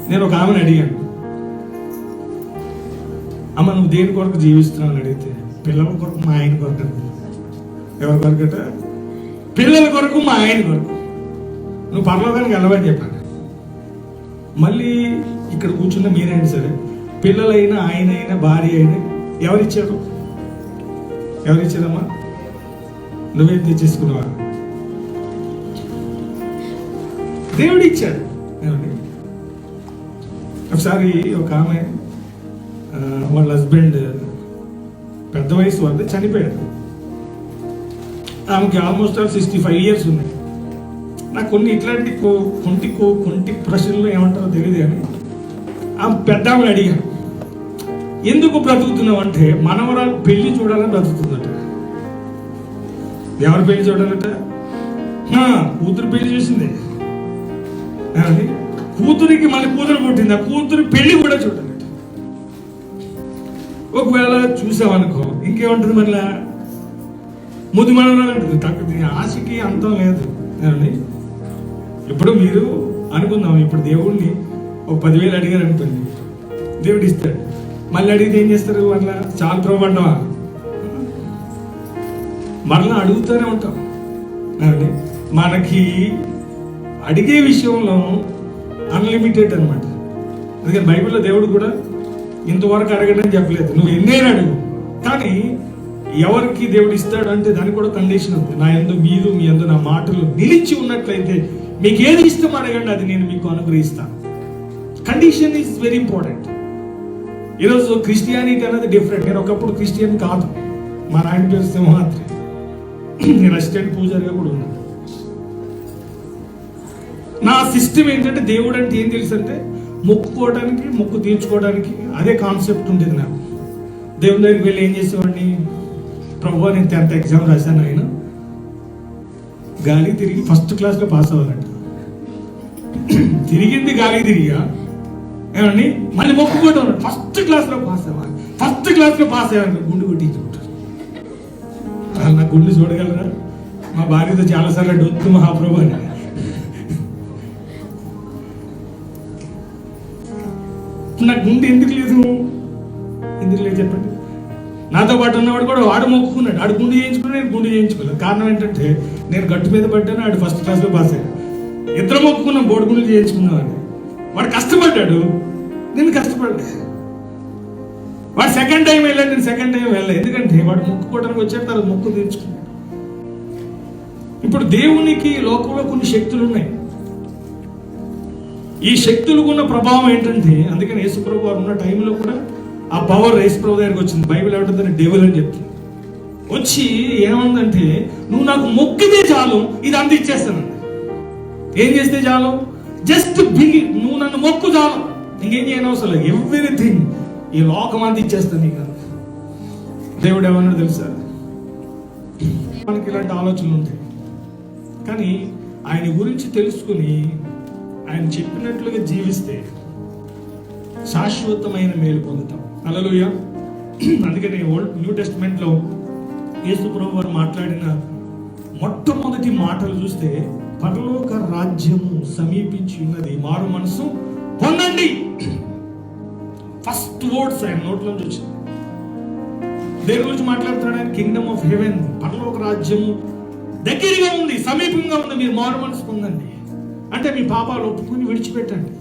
నేను ఒక ఆమెను అడిగాను, అమ్మ నువ్వు దేని కొరకు జీవిస్తున్నావు అని అడిగితే, పిల్లల కొరకు మా ఆయన కొరకు. ఎవరి కొరకట? పిల్లల కొరకు మా ఆయన కొరకు. నువ్వు పరలోకానికి వెళ్ళవని చెప్పాను. మళ్ళీ ఇక్కడ కూర్చున్న మీరైనా సరే, పిల్లలైనా ఆయన అయినా భార్య అయినా ఎవరిచ్చారు? ఎవరిచ్చారమ్మా? నువ్వేం తెచ్చేసుకున్నావా? దేవుడు ఇచ్చాడు. ఒకసారి ఒక ఆమె వాళ్ళ హస్బెండ్ పెద్ద వయసు వద్ద చనిపోయాడు. ఆమెకి ఆల్మోస్ట్ 65 years ఉన్నాయి. నాకు కొన్ని ఇట్లాంటి కొంటి ప్రశ్నలు ఏమంటారో తెలియదు, కానీ ఆమె పెద్ద ఆమెను అడిగాను, ఎందుకు బ్రతుకుతున్నావు అంటే, మనవరాలు పెళ్లి చూడాలని బ్రతుకుతుందట. ఎవరు పెళ్లి చూడాలట? కూతురు పెళ్లి చూసింది. కూతురికి మళ్ళీ కూతురు పుట్టింది, ఆ కూతురు పెళ్లి కూడా చూడాలట. ఒకవేళ చూసామనుకో ఇంకేముంటుంది, మళ్ళా ముది మనవరాలు ఉంటుంది. తక్కువ ఆశకి అంతం లేదు. ఇప్పుడు మీరు అనుకుందాం, ఇప్పుడు దేవుడిని ఒక 10,000 అడిగారు అనుకోండి, దేవుడు ఇస్తాడు. మళ్ళీ అడిగితే ఏం చేస్తారు? మళ్ళా చాలా ప్రోపడ్డావా, మరలా అడుగుతూనే ఉంటాం. మనకి అడిగే విషయంలో అన్లిమిటెడ్ అనమాట. అందుకని బైబిల్లో దేవుడు కూడా ఇంతవరకు అడగడని చెప్పలేదు, నువ్వు ఎన్నైనా అడుగు. కానీ ఎవరికి దేవుడు ఇస్తాడు అంటే దానికి కూడా కండిషన్ ఉంది. నా యందు మీరు మీ యందు నా మాటలు నిలిచి ఉన్నట్లయితే మీకు ఏది ఇష్టం అడగండి, అది నేను మీకు అనుగ్రహిస్తాను. Condition is very important. ఈరోజు క్రిస్టియానిటీ అనేది డిఫరెంట్. నేను ఒకప్పుడు క్రిస్టియన్ కాదు, మా నాయన పేరు సింహాద్రి, నేను అసిస్టెంట్ పూజారిగా కూడా ఉన్నాను. నా సిస్టమ్ ఏంటంటే, దేవుడు అంటే ఏం తెలుసు అంటే, మొక్కుకోవడానికి మొక్కు తీర్చుకోవడానికి అదే కాన్సెప్ట్ ఉండేది నాకు. దేవుని దగ్గరికి వెళ్ళి ఏం చేసేవాడిని, ప్రభు నేను 10th ఎగ్జామ్ రాశాను, ఆయన గాలి తిరిగి ఫస్ట్ క్లాస్లో పాస్ అవ్వాలంట. తిరిగింది గాలి తిరిగా ఏమండి, మళ్ళీ మొక్కుకోవడం ఫస్ట్ క్లాస్లో పాస్ అవ్వాలి, ఫస్ట్ క్లాస్లో పాస్ అయ్యాను. గుండు కొట్టించుకుంటారు. నా గుండు చూడగలరా? మా భార్యతో చాలాసార్లు డొత్తు మహాప్రభు అని. నా గుండె ఎందుకు లేదు చెప్పండి. నాతో పాటు ఉన్నవాడు కూడా వాడు మొక్కుకున్నాడు, ఆడు గుండు చేయించుకున్నాడు, నేను గుండు చేయించుకోలేదు. కారణం ఏంటంటే నేను గట్టు మీద పడ్డాను, ఆడు ఫస్ట్ క్లాస్లో పాస్ అయ్యాడు. ఇద్దరు మొక్కుకున్నాం, బోర్డు గుండెలు చేయించుకున్నాం అని. వాడు కష్టపడ్డాడు, నేను కష్టపడ్డా. వాడు సెకండ్ టైం వెళ్ళాడు, నేను సెకండ్ టైం వెళ్ళాను. ఎందుకంటే వాడు మొక్కుకోవడానికి వచ్చాడు, తర్వాత మొక్కు తీర్చుకున్నాడు. ఇప్పుడు దేవునికి లోకంలో కొన్ని శక్తులు ఉన్నాయి. ఈ శక్తులకు ఉన్న ప్రభావం ఏంటంటే, అందుకని యేసుప్రభు వారు ఉన్న టైంలో కూడా ఆ పవర్ యేసుప్రభు దగ్గరికి వచ్చింది. బైబిల్ ఏమంటుందని డెవిల్ అని చెప్తుంది. వచ్చి ఏమందంటే, నువ్వు నాకు మొక్కితే చాలు ఇది అంత ఇచ్చేస్తానండి. ఏం చేస్తే చాలు? జస్ట్ బిగి, నువ్వు నన్ను మొక్కు చాలు, ఇంకేం చేయని అవసరం లేదు. ఎవ్రీథింగ్ ఈ లోకం అంతా ఇచ్చేస్తాను నీకు. దేవుడు ఏమన్నాడు తెలుసా? మనకి ఇలాంటి ఆలోచనలు ఉంటాయి, కానీ ఆయన గురించి తెలుసుకుని ఆయన చెప్పినట్లుగా జీవిస్తే శాశ్వతమైన మేలు పొందుతాం. హల్లెలూయా. అందుకని న్యూ టెస్టిమెంట్ లో యేసు ప్రభువు వారు మాట్లాడిన మొట్టమొదటి మాటలు చూస్తే, పరలోక రాజ్యము సమీపించి ఉన్నది, మారు మనసు పొందండి. ఫస్ట్ వర్డ్స్ ఆయన నోట్లో వచ్చింది. దేని గురించి మాట్లాడుతున్నాడు ఆయన? కింగ్డమ్ ఆఫ్ హెవెన్, పరలోక రాజ్యము దగ్గరగా ఉంది, సమీపంగా ఉంది, మీరు మారు మనసు పొందండి. అంటే మీ పాపాలు ఒప్పుకుని విడిచిపెట్టండి.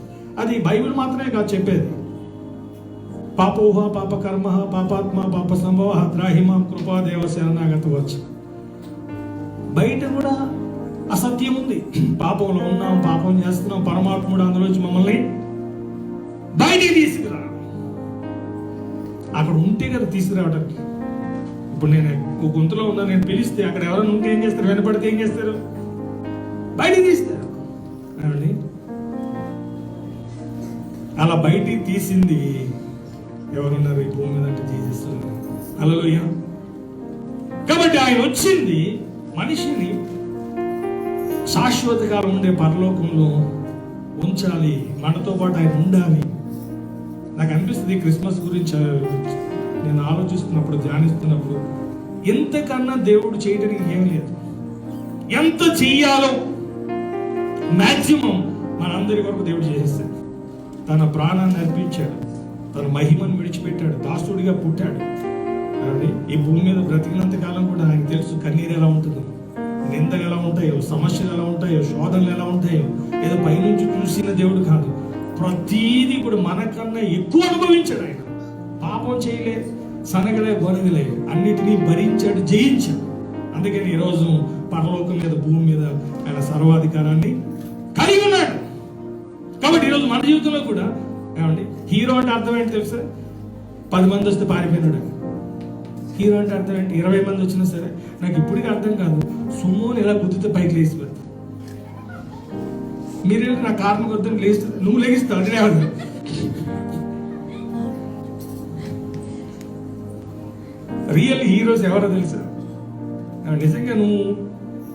అది బైబిల్ మాత్రమే కాదు చెప్పేది. పాపోహ పాప కర్మ పాపాత్మ పాప సంభవ ద్రాహిమాం కృపాదేవ శరణాగత వచ్చు. బయట కూడా అసత్యం ఉంది. పాపంలో ఉన్నాం, పాపం చేస్తున్నాం, పరమాత్ముడు అందులోంచి మమ్మల్ని బయటికి తీసుకురా. అక్కడ ఉంటే కదా తీసుకురావడానికి. ఇప్పుడు నేను గుంతలో ఉన్నా, నేను పిలిస్తే అక్కడ ఎవరైనా ఉంటే ఏం చేస్తారు? వెనపడితే ఏం చేస్తారు? బయటికి తీస్తారు. ఏమండి, అలా బయటికి తీసింది ఎవరున్నారు ఈ భూమి మీద అంటే జీసస్. హల్లెలూయా. కాబట్టి ఆయన వచ్చింది మనిషిని శాశ్వత కాలం ఉండే పరలోకంలో ఉంచాలి, మనతో పాటు ఆయన ఉండాలి. నాకు అనిపిస్తుంది క్రిస్మస్ గురించి నేను ఆలోచిస్తున్నప్పుడు, ధ్యానిస్తున్నప్పుడు, ఎంతకన్నా దేవుడు చేయడానికి ఏం లేదు. ఎంత చెయ్యాలో మాక్సిమం మనందరి వరకు దేవుడు చేసేస్తాడు. తన ప్రాణాన్ని అర్పించాడు, తన మహిమను విడిచిపెట్టాడు, దాసుడిగా పుట్టాడు. ఈ భూమి మీద బ్రతికినంత కాలం కూడా ఆయన తెలుసు కన్నీరు ఎలా ఉంటుందో, నిందలు ఎలా ఉంటాయో, సమస్యలు ఎలా ఉంటాయో, శోధనలు ఎలా ఉంటాయో. ఏదో పైనుంచి చూసిన దేవుడు కాదు, ప్రతీది కూడా మనకన్నా ఎక్కువ అనుభవించాడు. ఆయన పాపం చేయలేదు, సనగలే గొనగలే, అన్నిటినీ భరించాడు, జయించాడు. అందుకని ఈరోజు పరలోకం మీద భూమి మీద ఆయన సర్వాధికారాన్ని కలిగి ఉన్నాడు. కాబట్టి ఈరోజు మన జీవితంలో కూడా ఏమండి, హీరో అంటే అర్థం ఏంటి తెలుసా? 10 మంది వస్తే పారిపోయినాడు. హీరో అంటే అర్థం ఏంటి? 20 మంది వచ్చినా సరే నాకు ఇప్పటికీ అర్థం కాదు, సుమోని ఎలా గుద్దితే పైకి లేచి పెడతా. మీరు నా కారణం వద్దని లేస్తుంది, నువ్వు లేగిస్తావు అంటే అర్థం. రియల్ హీరోస్ ఎవరో తెలుసా? నిజంగా నువ్వు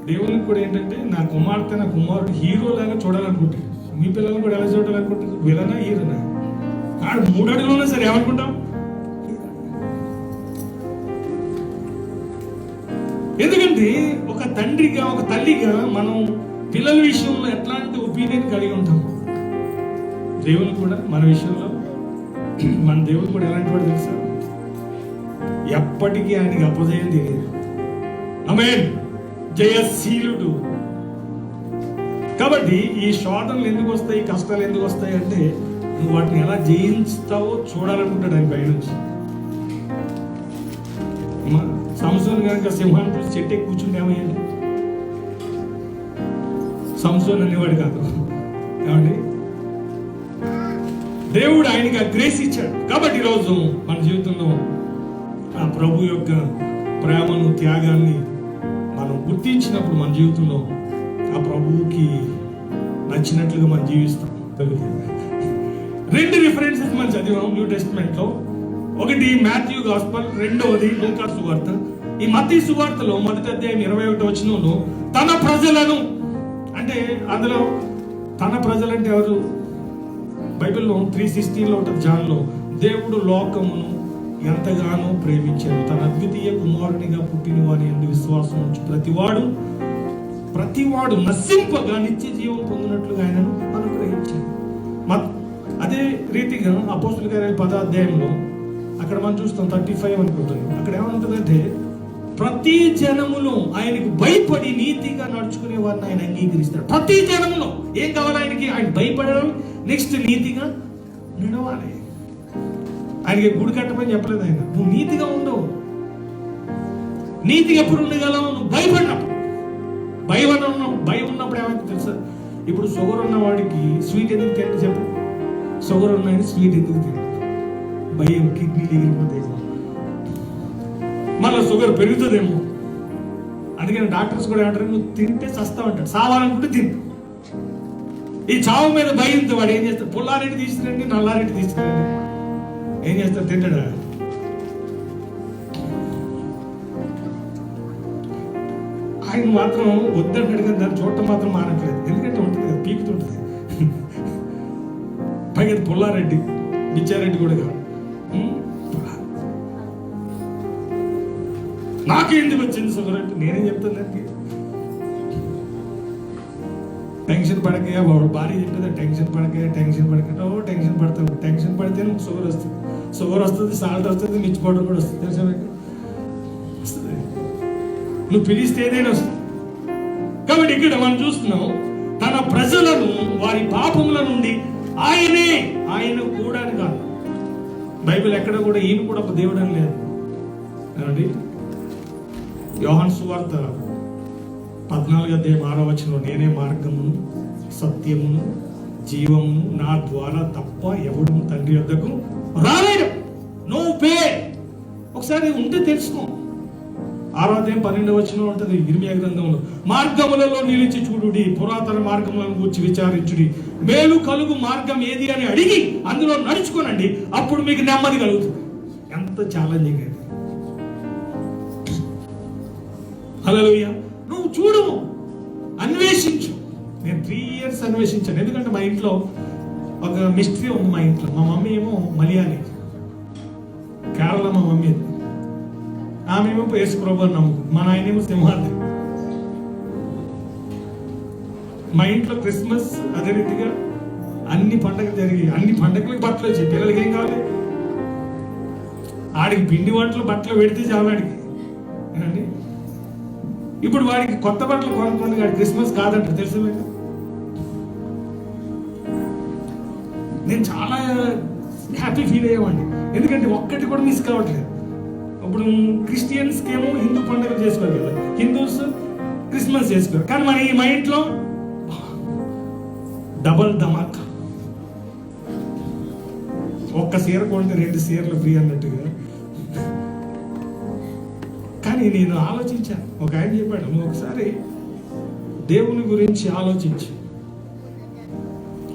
దేవునికి కూడా ఏంటంటే, నా కుమార్తె నా కుమారుడు హీరో లాగా చూడాలనుకుంటాడు. మీ పిల్లలను కూడా ఎలా చూడాలనుకుంటారు? విలనా హీరోనా? ఆడు 3 అడుగులు ఉన్నా సరే ఏమనుకుంటాం? ఎందుకంటే ఒక తండ్రిగా, ఒక తల్లిగా మనం పిల్లల విషయంలో ఎట్లాంటి ఒపీనియన్ కలిగి ఉంటాం, దేవుని కూడా మన విషయంలో, మన దేవుడు కూడా ఎలాంటి వాడు తెలుసా? ఎప్పటికీ ఆయనకి అపజయం తెలియదు. ఆమేన్. జయశీలుడు. కాబట్టి ఈ శోధనలు ఎందుకు వస్తాయి, కష్టాలు ఎందుకు వస్తాయి అంటే, నువ్వు వాటిని ఎలా జయించుతావో చూడాలనుకుంటాడు ఆయన పైనుంచి. సంసోన్ కనుక సింహాన్ని చూసి చెట్టు ఎక్కి కూర్చుంటే ఏమయ్యాడు? సంసోన్ అనేవాడు కాదు. ఏమండి, దేవుడు ఆయనకి ఆ గ్రేస్ ఇచ్చాడు. కాబట్టి ఈరోజు మన జీవితంలో ఆ ప్రభు యొక్క ప్రేమను, త్యాగాన్ని మనం గుర్తించినప్పుడు మన జీవితంలో ఆ ప్రభువుకి నచ్చినట్లుగా మనం జీవిస్తాం. 2 రిఫరెన్సెస్ మనం చదివాం న్యూ టెస్టిమెంట్ లో. ఒకటి మాథ్యూ గాస్పల్, రెండవది లూకా సువార్త. ఈ మత్తయి సువార్తలో 1వ అధ్యాయం 21వ వచనంలో తన ప్రజలను అంటే, అందులో తన ప్రజలంటే ఎవరు? బైబిల్లో 3:16 ఉంటుంది, జాన్లో, దేవుడు లోకమును ఎంతగానో ప్రేమించాడు, తన అద్వితీయ కుమారునిగా పుట్టిన వారి యందు విశ్వాసం ఉంచి ప్రతివాడు నశింపగా నిత్య జీవం పొందినట్లుగా ఆయనను అనుగ్రహించాడు. అదే రీతిగా అపోస్తుల కార్యాలు 10వ అధ్యాయంలో అక్కడ మనం చూస్తాం 35 అనుకుంటుంది. అక్కడ ఏమంటుందంటే, ప్రతి జనములో ఆయనకు భయపడి నీతిగా నడుచుకునే వారిని ఆయన అంగీకరిస్తాడు. ప్రతి జనములో ఏం కావాలి ఆయనకి? ఆయన భయపడడం, నెక్స్ట్ నీతిగా నడవాలి. ఆయనకి గుడి కట్టమని చెప్పలేదు ఆయన. నువ్వు నీతిగా ఉండవు. నీతిగా ఎప్పుడు ఉండగలవు? నువ్వు భయపడినప్పుడు. భయం ఉన్నప్పుడు ఏమైతే తెలుసా? ఇప్పుడు షుగర్ ఉన్న వాడికి స్వీట్ ఎందుకు తింటే చెప్పు? షుగర్ ఉన్నాయని స్వీట్ ఎందుకు తింటాడు? భయం, కిడ్నీలు ఎగిరిపోతాయేమో, మళ్ళీ షుగర్ పెరుగుతుందేమో. అందుకని డాక్టర్స్ కూడా ఏమంటారు, నువ్వు తింటే చస్తావంటాడు. సావాలనుకుంటే తింటు. ఈ చావు మీద భయంతో వాడు ఏం చేస్తాడు? పుల్లారెడ్డి తీసుకురండి, నల్లారెడ్డి తీసుకురండి, ఏం చేస్తాడు? తింటాడా? ఆయన మాత్రం వద్దంటాడు కానీ దాన్ని చూడటం మాత్రం మానట్లేదు. ఎందుకంటే ఉంటుంది కదా, పీకుతుంటుంది. పైగా పుల్లారెడ్డి, బిచ్చారెడ్డి కూడా కాదు. నాకెందుకు వచ్చింది షుగర్ అంటే నేనేం చెప్తాను దానికి? టెన్షన్ పడకే, వాడు భార్య చెప్తుంది టెన్షన్ పడకే, టెన్షన్ పడకంటే టెన్షన్ పడతావు. టెన్షన్ పడితే నువ్వు షుగర్ వస్తుంది. షుగర్ వస్తుంది, సాల్ట్ వస్తుంది, మిర్చి పౌడర్ కూడా వస్తుంది. తెలుసా మీకు? వస్తుంది. నువ్వు పిలిస్తే ఏదైనా వస్తుంది. కాబట్టి ఇక్కడ మనం చూస్తున్నాం, తన ప్రజలను వారి పాపముల నుండి ఆయన కూడా కాదు. బైబిల్ ఎక్కడ కూడా ఈయన కూడా ఒక దేవుడు అని లేదు. ఏమండి? యోహాను సువార్త 14:6 నేనే మార్గమును సత్యమును జీవమును, నా ద్వారా తప్ప ఎవడు తండ్రి వద్దకు రాలేడు. నో పే. ఒకసారి ఉంటే తెలుసుకో. 6:12 ఉంటుంది ఇర్మియా గ్రంథంలో, మార్గములలో నిలిచి చూడుడి, పురాతన మార్గములను గూర్చి విచారించుడి, మేలు కలుగు మార్గం ఏది అని అడిగి అందులో నడుచుకోనండి, అప్పుడు మీకు నెమ్మది కలుగుతుంది. ఎంత ఛాలెంజింగ్ అది. హల్లెలూయా. నువ్వు చూడు, అన్వేషించు. నేను 3 years అన్వేషించాను. ఎందుకంటే మా ఇంట్లో ఒక మిస్టరీ ఉంది. మా ఇంట్లో మా మమ్మీ ఏమో మలయాళీ, కేరళ మా మమ్మీ. ఆమె ఏమో యేసు ప్రభువుని నమ్ముకు, మా నాయనేమో సింహాద్రి. మా ఇంట్లో క్రిస్మస్ అదే రీతిగా అన్ని పండుగలు జరిగి, అన్ని పండుగలకు బట్టలు వచ్చాయి. పిల్లలకి ఏం కావాలి? ఆడికి పిండి వంటలు బట్టలు పెడితే చాలు ఆడికి. ఏనండి? ఇప్పుడు వాడికి కొత్త బట్టలు కొనుక్కోండి, వాడి క్రిస్మస్ కాదంటారు. తెలుసు మీకు? నేను చాలా హ్యాపీ ఫీల్ అయ్యేవాడిని. ఎందుకంటే ఒక్కటి కూడా మిస్ కావట్లేదు. ఇప్పుడు క్రిస్టియన్స్కి ఏమో హిందూ పండుగలు చేసుకోరు కదా, హిందూస్ క్రిస్మస్ చేసుకోరు. కానీ మన మా ఇంట్లో డబల్ ధమాక్. ఒక్క చీర కొంటే 2 చీరలు ఫ్రీ అన్నట్టుగా. కానీ నేను ఆలోచించాను. ఒక ఆయన చెప్పాడు, నువ్వు ఒకసారి దేవుని గురించి ఆలోచించు.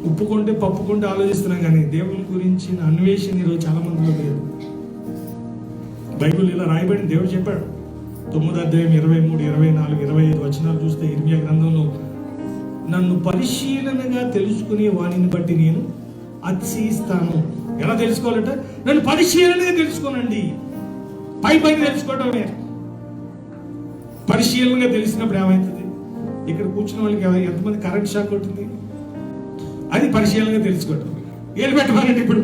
ఉప్పుకుంటే పప్పుకుంటే ఆలోచిస్తున్నాం, కానీ దేవుని గురించి అన్వేషణ ఈరోజు చాలా మందిలో లేదు. బైబిల్ ఇలా రాయబడి దేవుడు చెప్పాడు. 9 23, 24, 25 వచనాలు చూస్తే ఇర్మియా గ్రంథంలో, నన్ను పరిశీలనగా తెలుసుకునే వాణిని బట్టి నేను అతిశయిస్తాను. ఎలా తెలుసుకోవాలంటే నన్ను పరిశీలనగా తెలుసుకోనండి. పైన తెలుసుకోవటమే. పరిశీలనగా తెలిసినప్పుడు ఏమవుతుంది? ఇక్కడ కూర్చున్న వాళ్ళకి ఎంతమంది కరెంట్ షాక్ కొట్టింది? అది పరిశీలనగా తెలుసుకోవటం. ఏలు పెట్టమనండి ఇప్పుడు.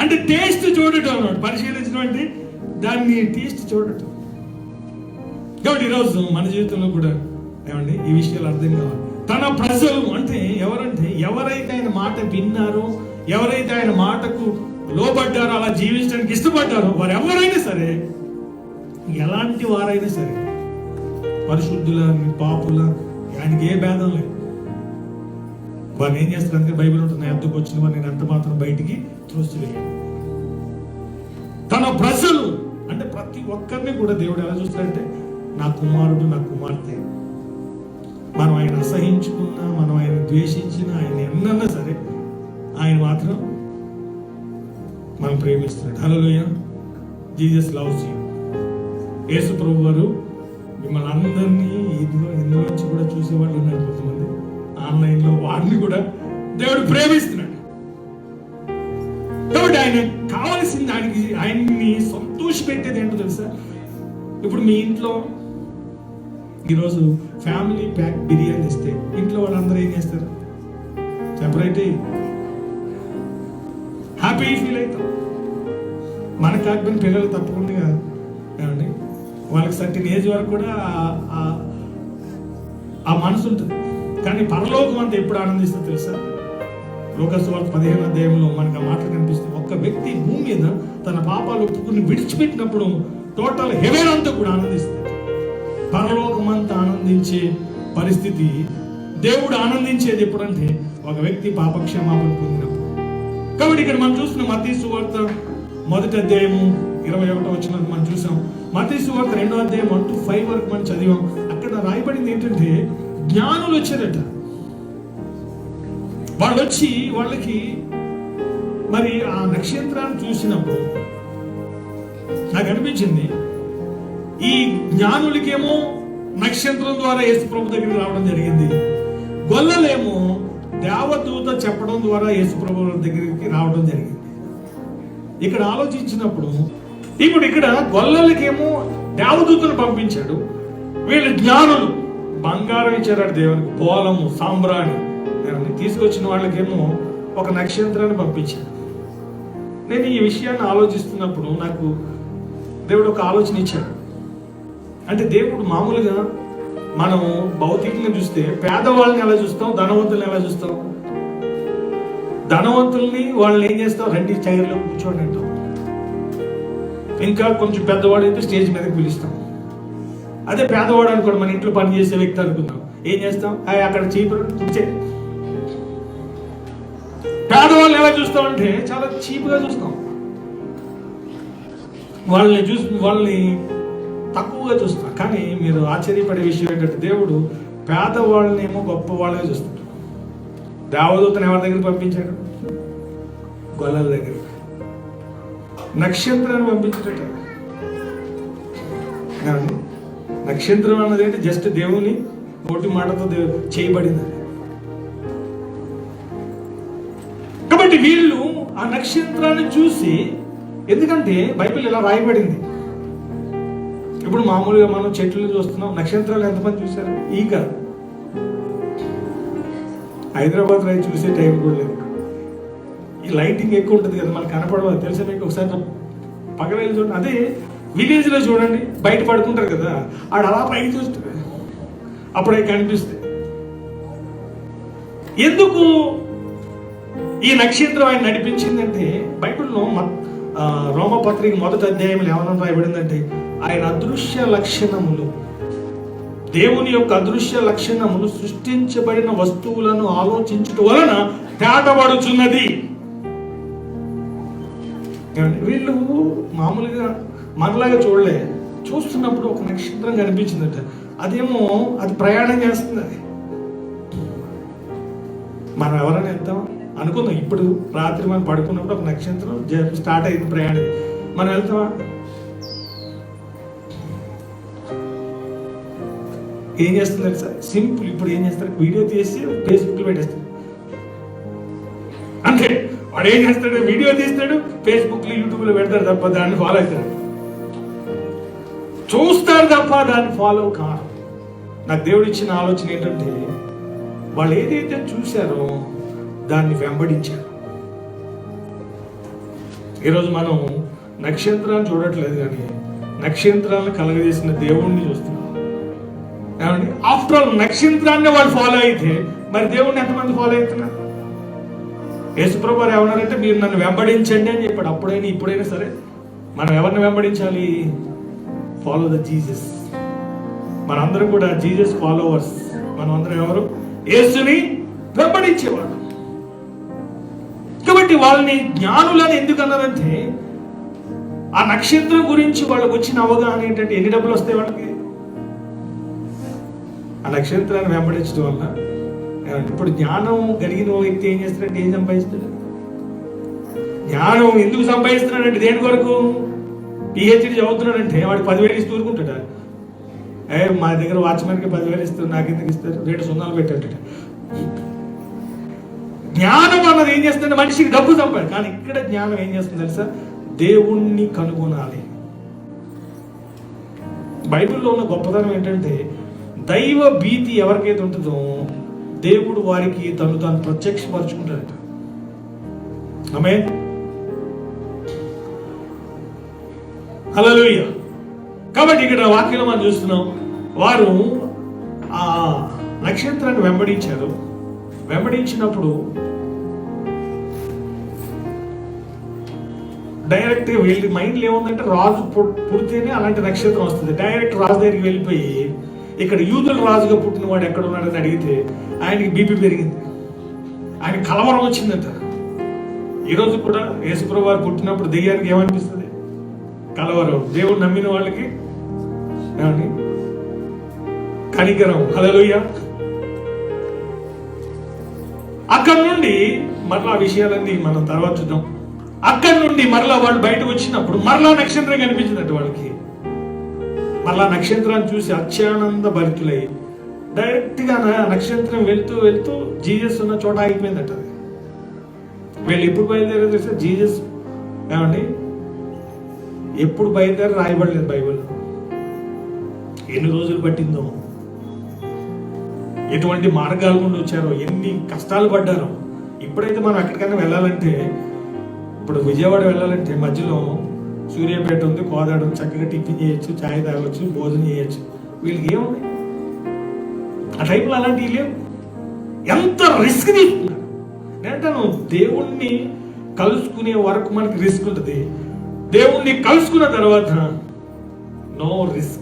అంటే టేస్ట్ చూడటం అన్నమాట. పరిశీలించడం అంటే దాన్ని టేస్ట్ చూడటం. కాబట్టి ఈరోజు మన జీవితంలో కూడా ఏమండి ఈ విషయాలు అర్థం కావాలి. తన ప్రజలు అంటే ఎవరంటే ఎవరైతే ఆయన మాట విన్నారో, ఎవరైతే ఆయన మాటకు లోబడ్డారో, అలా జీవించడానికి ఇష్టపడ్డారో, వారు ఎవరైనా సరే, ఎలాంటి వారైనా సరే, పరిశుద్ధుల పాపుల, ఆయనకి ఏ భేదం లేదు. వారిని ఏం చేస్తారు అంటే బైబిల్ ఉంటుంది, ఎంతకు వచ్చిన వారు నేను ఎంత మాత్రం బయటికి త్రోసివేయను. తన ప్రజలు అంటే ప్రతి ఒక్కరిని కూడా దేవుడు ఎలా చూస్తాడంటే, నా కుమారుడు, నా కుమార్తె. మనం ఆయన అసహించుకున్నా, మనం ఆయన ద్వేషించినా, ఆయన ఎన్నన్నా సరే, ఆయన మాత్రం మనం ప్రేమిస్తున్నాడు. హల్లెలూయా. Jesus loves you. యేసు ప్రభు వారు మిమ్మల్ని అందరినీ ఇందులో నుంచి కూడా చూసేవాళ్ళు ఉన్నారు. కొంతమంది ఆన్లైన్లో వారిని కూడా దేవుడు ప్రేమిస్తున్నాడు. కాబట్టి ఆయన కావలసింది, ఆయన్ని సంతోష పెట్టేది ఏంటో తెలుసా? ఇప్పుడు మీ ఇంట్లో ఈరోజు ఫ్యామిలీ ప్యాక్ బిర్యానీ ఇస్తే ఇంట్లో వాళ్ళందరూ ఏం చేస్తారు? సెపరేట్ హ్యాపీ ఫీల్ అవుతాం. మనకు కాకపోయిన పిల్లలు తప్పకుండా ఏమండి, వాళ్ళకి సర్టిన్ ఏజ్ వరకు కూడా ఆ మనసు ఉంటుంది. కానీ పరలోకం అంతా ఎప్పుడు ఆనందిస్తుందో తెలుసా? లూకాసు వార్త 15వ అధ్యాయంలో మనకు ఆ మాటలు కనిపిస్తుంది. ఒక్క వ్యక్తి భూమి మీద తన పాపాలు ఒప్పుకుని విడిచిపెట్టినప్పుడు టోటల్ హెవెన్ అంతా కూడా ఆనందిస్తుంది. పరలోకమంతా ఆనందించే పరిస్థితి. దేవుడు ఆనందించేది ఎప్పుడంటే ఒక వ్యక్తి పాపక్షమాపణ పొందినప్పుడు. కాబట్టి ఇక్కడ మనం చూస్తున్నాం మత్తయి సువార్త 1వ అధ్యాయము 21వ వచనం మనం చూసాం. మత్తయి సువార్త 2వ అధ్యాయం 1 to 5 వరకు మనం చదివాం. అక్కడ రాయబడింది ఏంటంటే జ్ఞానులు వచ్చారట. వాళ్ళు వచ్చి వాళ్ళకి మరి ఆ నక్షత్రాన్ని చూసినప్పుడు నాకు అనిపించింది, ఈ జ్ఞానులకేమో నక్షత్రం ద్వారా యేసు ప్రభు దగ్గరికి రావడం జరిగింది, గొల్లలేమో దేవదూత చెప్పడం ద్వారా యేసు ప్రభు దగ్గరికి రావడం జరిగింది. ఇక్కడ ఆలోచించినప్పుడు ఇప్పుడు ఇక్కడ గొల్లలకేమో దేవదూతను పంపించాడు, వీళ్ళు జ్ఞానులు బంగారం ఇచ్చారట దేవునికి, పోలము సాంబ్రాణి తీసుకొచ్చిన వాళ్ళకేమో ఒక నక్షత్రాన్ని పంపించాడు. నేను ఈ విషయాన్ని ఆలోచిస్తున్నప్పుడు నాకు దేవుడు ఒక ఆలోచన ఇచ్చాడు. అంటే దేవుడు మామూలుగా మనం భౌతికంగా చూస్తే పేదవాళ్ళని ఎలా చూస్తాం, ధనవంతుల్ని ఎలా చూస్తాం? ధనవంతుల్ని వాళ్ళని ఏం చేస్తాం, రండి చైర్లో కూర్చోండి అంటాం. ఇంకా కొంచెం పెద్దవాడు అయితే స్టేజ్ మీదకి పిలుస్తాం. అదే పేదవాడు అనుకోండి, మన ఇంట్లో పని చేసే వ్యక్తి అనుకుందాం, ఏం చేస్తాం, అక్కడ చీపురు కూర్చే. పేదవాళ్ళని ఎలా చూస్తాం అంటే చాలా చీప్గా చూస్తాం, వాళ్ళని తక్కువగా చూస్తాం. కానీ మీరు ఆశ్చర్యపడే విషయం ఏంటంటే దేవుడు పేదవాళ్ళనేమో గొప్ప వాళ్ళగా చూస్తాడు. దేవదూతను ఎవరి దగ్గరికి పంపించాడు? గొల్లల దగ్గర. నక్షత్రాన్ని పంపించాడట. నక్షత్రం అన్నది ఏంటి? జస్ట్ దేవుని నోటి మాటతో చేయబడింది. కాబట్టి వీళ్ళు ఆ నక్షత్రాన్ని చూసి, ఎందుకంటే బైబిల్ ఇలా రాయబడింది. ఇప్పుడు మామూలుగా మనం చెట్లు చూస్తున్నాం, నక్షత్రాలు ఎంతమంది చూశారు? ఈగ. హైదరాబాద్ రైతు చూసే టైం కూడా లేదు. ఈ లైటింగ్ ఎక్కువ ఉంటుంది కదా, మనకు కనపడదు. తెలుసా మీకు? ఒకసారి పగలేళ్ళు చూడండి. అదే విలేజ్ లో చూడండి, బయట పడుకుంటారు కదా, ఆడ అలా పైకి చూస్తారు, అప్పుడే కనిపిస్తాయి. ఎందుకు ఈ నక్షత్రం ఆయన నడిపించిందంటే, బైబిల్లో రోమపత్రిక 1వ అధ్యాయంలో ఏమన్నా రాయబడిందంటే, ఆయన అదృశ్య లక్షణములు, దేవుని యొక్క అదృశ్య లక్షణములు సృష్టించబడిన వస్తువులను ఆలోచించడం వలన తేటపడుచున్నది. వీళ్ళు మామూలుగా మనలాగా చూడలే, చూస్తున్నప్పుడు ఒక నక్షత్రం కనిపించిందట. అదేమో అది ప్రయాణం చేస్తుంది. మనం ఎవరైనా వెళ్తాం అనుకుందాం, ఇప్పుడు రాత్రి మనం పడుకున్నప్పుడు ఒక నక్షత్రం స్టార్ట్ అయింది ప్రయాణం, మనం వెళ్తామా? ఏం చేస్తున్నారు సార్? సింపుల్. ఇప్పుడు ఏం చేస్తారు? వీడియో తీసి ఫేస్బుక్లో పెట్టేస్తారు. అంతే. వాడు ఏం చేస్తాడు? వీడియో తీస్తాడు, ఫేస్బుక్లో యూట్యూబ్లో పెడతాడు తప్ప దాన్ని ఫాలో అవుతాడు. చూస్తారు తప్ప దాన్ని ఫాలో కాదు. నాకు దేవుడు ఇచ్చిన ఆలోచన ఏంటంటే, వాళ్ళు ఏదైతే చూశారో దాన్ని వెంబడించారు. ఈరోజు మనం నక్షత్రాన్ని చూడట్లేదు, కానీ నక్షత్రాలను కలగజేసిన దేవుణ్ణి చూస్తున్నాం. ఏమండి? ఆఫ్టర్ ఆల్ నక్షత్రాన్ని వాళ్ళు ఫాలో అయితే మరి దేవుణ్ణి ఎంతమంది ఫాలో అవుతున్నారు? యేసుప్రభు వారు ఏమన్నారంటే, మీరు నన్ను వెంబడించండి అని చెప్పాడు. అప్పుడైనా ఇప్పుడైనా సరే మనం ఎవరిని వెంబడించాలి? Follow the Jesus. మనందరం కూడా జీసస్ ఫాలోవర్స్. మనం అందరం ఎవరు? యేసుని వెంబడించేవాడు. కాబట్టి వాళ్ళని జ్ఞానులని ఎందుకు అన్నారంటే, ఆ నక్షత్రం గురించి వాళ్ళకి వచ్చిన అవగాహన ఏంటంటే, ఎన్ని డబ్బులు వస్తాయి వాళ్ళకి ఆ నక్షత్రాన్ని వెంబడించడం వల్ల? ఇప్పుడు జ్ఞానం కలిగిన వ్యక్తి ఏం చేస్తాడంటే, ఏం సంపాదిస్తాడు? జ్ఞానం ఎందుకు సంపాదిస్తున్నాడంటే, దేని కొరకు? పిహెచ్డి చదువుతున్నాడంటే వాడు 10,000 ఇస్తూ ఊరుకుంటాడా? మా దగ్గర వాచ్మెన్కి 10,000 ఇస్తారు, నాకు ఎందుకు ఇస్తారు? 2 సున్నాలు పెట్టాడు. జ్ఞానం అన్నది ఏం చేస్తుందంటే మనిషికి డబ్బు సంపాది. కానీ ఇక్కడ జ్ఞానం ఏం చేస్తుంది తెలుసా? దేవుణ్ణి కనుగొనాలి. బైబిల్లో ఉన్న గొప్పతనం ఏంటంటే, దైవ భీతి ఎవరికైతే ఉంటుందో దేవుడు వారికి తాను ప్రత్యక్షపరచుకుంటాడట. ఆమేన్. హల్లెలూయా. కాబట్టి ఇక్కడ వాక్యంలో మనం చూస్తున్నాం, వారు ఆ నక్షత్రాన్ని వెంబడించారు. వెంబడించినప్పుడు డైరెక్ట్ వెళ్ళి మైండ్లో ఏముందంటే రాజు పుడితేనే అలాంటి నక్షత్రం వస్తుంది. డైరెక్ట్ రాజు దగ్గరికి వెళ్ళిపోయి ఇక్కడ యూదుల రాజుగా పుట్టిన వాడు ఎక్కడ ఉన్నాడని అడిగితే ఆయనకి బీపీ పెరిగింది, ఆయన కలవరం వచ్చిందంట. ఈరోజు కూడా యేసుప్రభువు వారు పుట్టినప్పుడు దెయ్యానికి ఏమనిపిస్తుంది? కలవరం. దేవుడు నమ్మిన వాళ్ళకి ఏమండి కనికరం. హల్లెలూయా. అక్కడి నుండి మరలా విషయాలన్నీ మనం తర్వాత చూద్దాం. అక్కడి నుండి మరలా వాళ్ళు బయటకు వచ్చినప్పుడు మరలా నక్షత్రం కనిపించిందంట వాళ్ళకి. మరలా నక్షత్రాన్ని చూసి అత్యానంద భరితులై డైరెక్ట్ గా నక్షత్రం వెళ్తూ వెళ్తూ జీసస్ ఉన్న చోట ఆగిపోయిందట. అది వీళ్ళు ఎప్పుడు బయలుదేరారు తెలుసా? జీసస్ ఏమండి ఎప్పుడు బయలుదేరి రాయబడలేదు బైబిల్లో. ఎన్ని రోజులు పట్టిందో, ఎటువంటి మార్గాల గుండా వచ్చారో, ఎన్ని కష్టాలు పడ్డారో. ఇప్పుడైతే మనం ఎక్కడికైనా వెళ్ళాలంటే, ఇప్పుడు విజయవాడ వెళ్ళాలంటే మధ్యలో సూర్యాపేట ఉంది, కోదాడ ఉంది, చక్కగా టిఫిన్ చేయొచ్చు, ఛాయ్ తాగొచ్చు, భోజనం చేయొచ్చు. వీళ్ళకి ఏముంది? ఆ టైంలో అలాంటివి లేవు. ఎంత రిస్క్ తీసుకున్నారు. నేనంటాను దేవుణ్ణి కలుసుకునే వరకు మనకి రిస్క్ ఉంటుంది, దేవుణ్ణి కలుసుకున్న తర్వాత నో రిస్క్.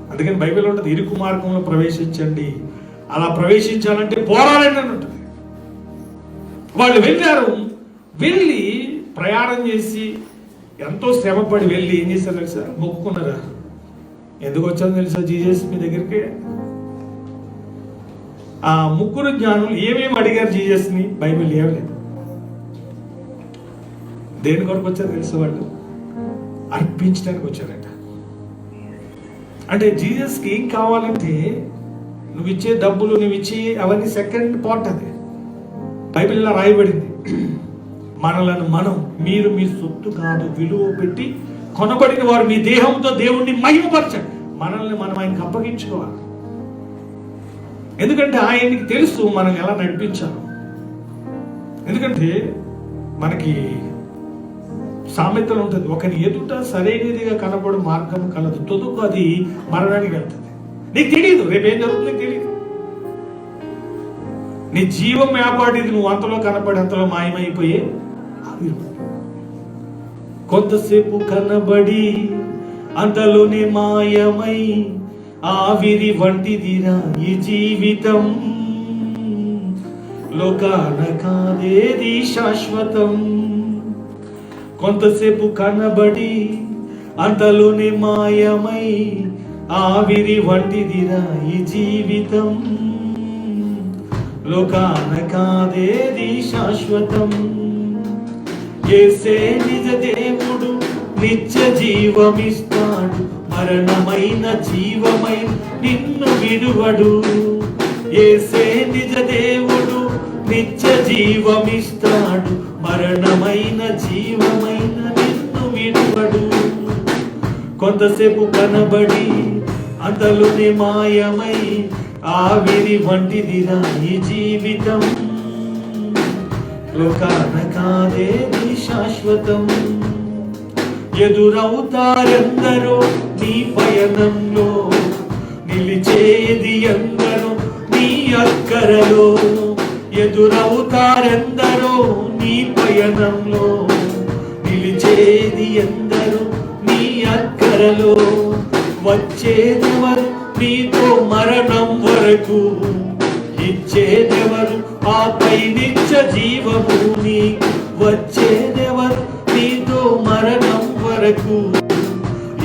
అందుకని బైబిల్ ఉంటుంది, ఇరుకు మార్గంలో ప్రవేశించండి, అలా ప్రవేశించాలంటే పోరాడండి అని ఉంటుంది. వాళ్ళు వెళ్ళారు, వెళ్ళి ప్రయాణం చేసి ఎంతో శ్రమపడి వెళ్ళి ఏం చేశారు తెలుసా? మొక్కుకున్నారా? ఎందుకు వచ్చారో తెలుసా జీసస్ మీ దగ్గరికి? ఆ ముగ్గురు జ్ఞానులు ఏమేమి అడిగారు జీసస్ని? బైబిల్ ఏమలేదు. దేని కొరకు వచ్చారు తెలుసు? వాళ్ళు అర్పించడానికి వచ్చారట. అంటే జీసస్కి ఏం కావాలంటే నువ్వు ఇచ్చే డబ్బులు, నువ్వు ఇచ్చే అవన్నీ సెకండ్ పార్ట్. అది బైబిల్లో రాయబడింది. మనలను మనం, మీరు మీ సొత్తు కాదు, విలువ పెట్టి కొనబడిన వారు మీ దేహంతో దేవుణ్ణి మహిమపరచండి. మనల్ని మనం ఆయనకి అప్పగించుకోవాలి. ఎందుకంటే ఆయనకి తెలుసు మనం ఎలా నడిపించాలి. ఎందుకంటే మనకి సామెతలు ఉంటుంది, ఒకని ఎదుట సరైనదిగా కనపడు మార్గం కలదు, తొదుకు అది మరణానికి వెళ్తుంది. నీకు తెలియదు రేపు ఏం జరుగుతుంది, నీకు తెలియదు. నీ జీవం వ్యాపాడిది, నువ్వు అంతలో కనపడి అంతలో మాయమైపోయే కొంతసేపు కనబడి అంతలోనే మాయమై ఆవిరి వంటిదిరా ఈ జీవితం, లోకాన కాదేది శాశ్వతం. కొంతసేపు కనబడి అంతలోనే మాయమై ఆవిరి వంటిదిరా ఈ జీవితం, లోకాన కాదేది శాశ్వతం. యేసే నిజ దేవుడు, నిత్య జీవమిస్తాడు, మరణమైన జీవమై నిన్ను విడువడు. యేసే నిజ దేవుడు, నిత్య జీవమిస్తాడు, మరణమైన జీవమైన నిన్ను విడువడు. కొంతసేపు కనబడి అంతలోనే మాయమై ఆవిరి వంటిదిరా ఈ జీవితం, లోకాన కాదేది శాశ్వతం. ఎదురవుతారెందరో నీ పయనంలో, నిలిచేది ఎందరో నీ అక్కరలో. ఎదురవుతారెందరో నీ పయనంలో, నిలిచేది ఎందరో నీ అక్కరలో. వచ్చేదెవరు నీతో మరణం వరకు, ఇచ్చేదెవరు ఆపై నిత్య జీవము నీకు. వచ్చేదెవరు నీతో మరణం వరకు,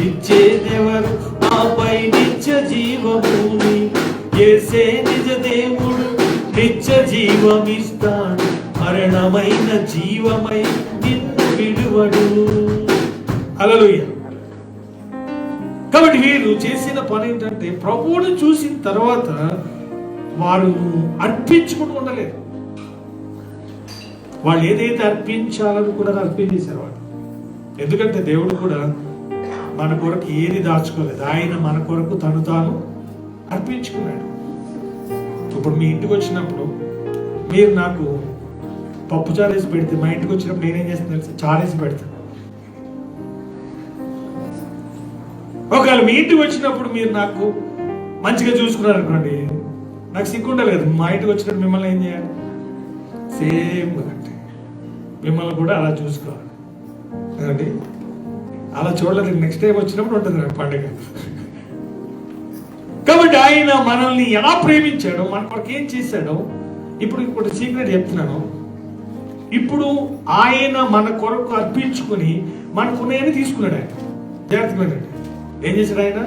ఇచ్చేదెవరు ఆపై నిత్య జీవము నీకు. యేసే నిజ దేవుడు, నిత్య జీవమిస్తాడు, మరణమైన జీవమై నిన్ను విడువడు. హల్లెలూయా. కాబట్టి వీరు చేసిన పని ఏంటంటే ప్రభువుని చూసిన తర్వాత వారు అర్పించుకుంటూ ఉండలేదు. వాళ్ళు ఏదైతే అర్పించాలనుకున్నారో అర్పించేశారు వాళ్ళు. ఎందుకంటే దేవుడు కూడా మన కొరకు ఏది దాచుకోలేదు, ఆయన మన కొరకు తను తాను అర్పించుకున్నాడు. ఇప్పుడు మీ ఇంటికి వచ్చినప్పుడు మీరు నాకు పప్పు చారేసి పెడితే, మా ఇంటికి వచ్చినప్పుడు నేనేం చేస్తాను తెలుసా? చారేసి పెడతాను. ఒకవేళ మీ ఇంటికి వచ్చినప్పుడు మీరు నాకు మంచిగా చూసుకున్నారు అనుకోండి, నాకు సిగ్గుండాలి కదా. మా ఇంటికి వచ్చినప్పుడు మిమ్మల్ని ఏం చేయాలి? సేమ్ అంటే మిమ్మల్ని కూడా అలా చూసుకోవాలి. ఏమండి అలా చూడలేదు. నెక్స్ట్ టైం వచ్చినప్పుడు ఉంటుంది నాకు పండుగ. కాబట్టి ఆయన మనల్ని ఎలా ప్రేమించాడో, మన కొరకు ఏం చేశాడో ఇప్పుడు సీక్రెట్ చెప్తున్నాను. ఇప్పుడు ఆయన మన కొరకు అర్పించుకుని మనకున్నాయని తీసుకున్నాడు. ఆయన జాగ్రత్తగా ఏం చేశాడు? ఆయన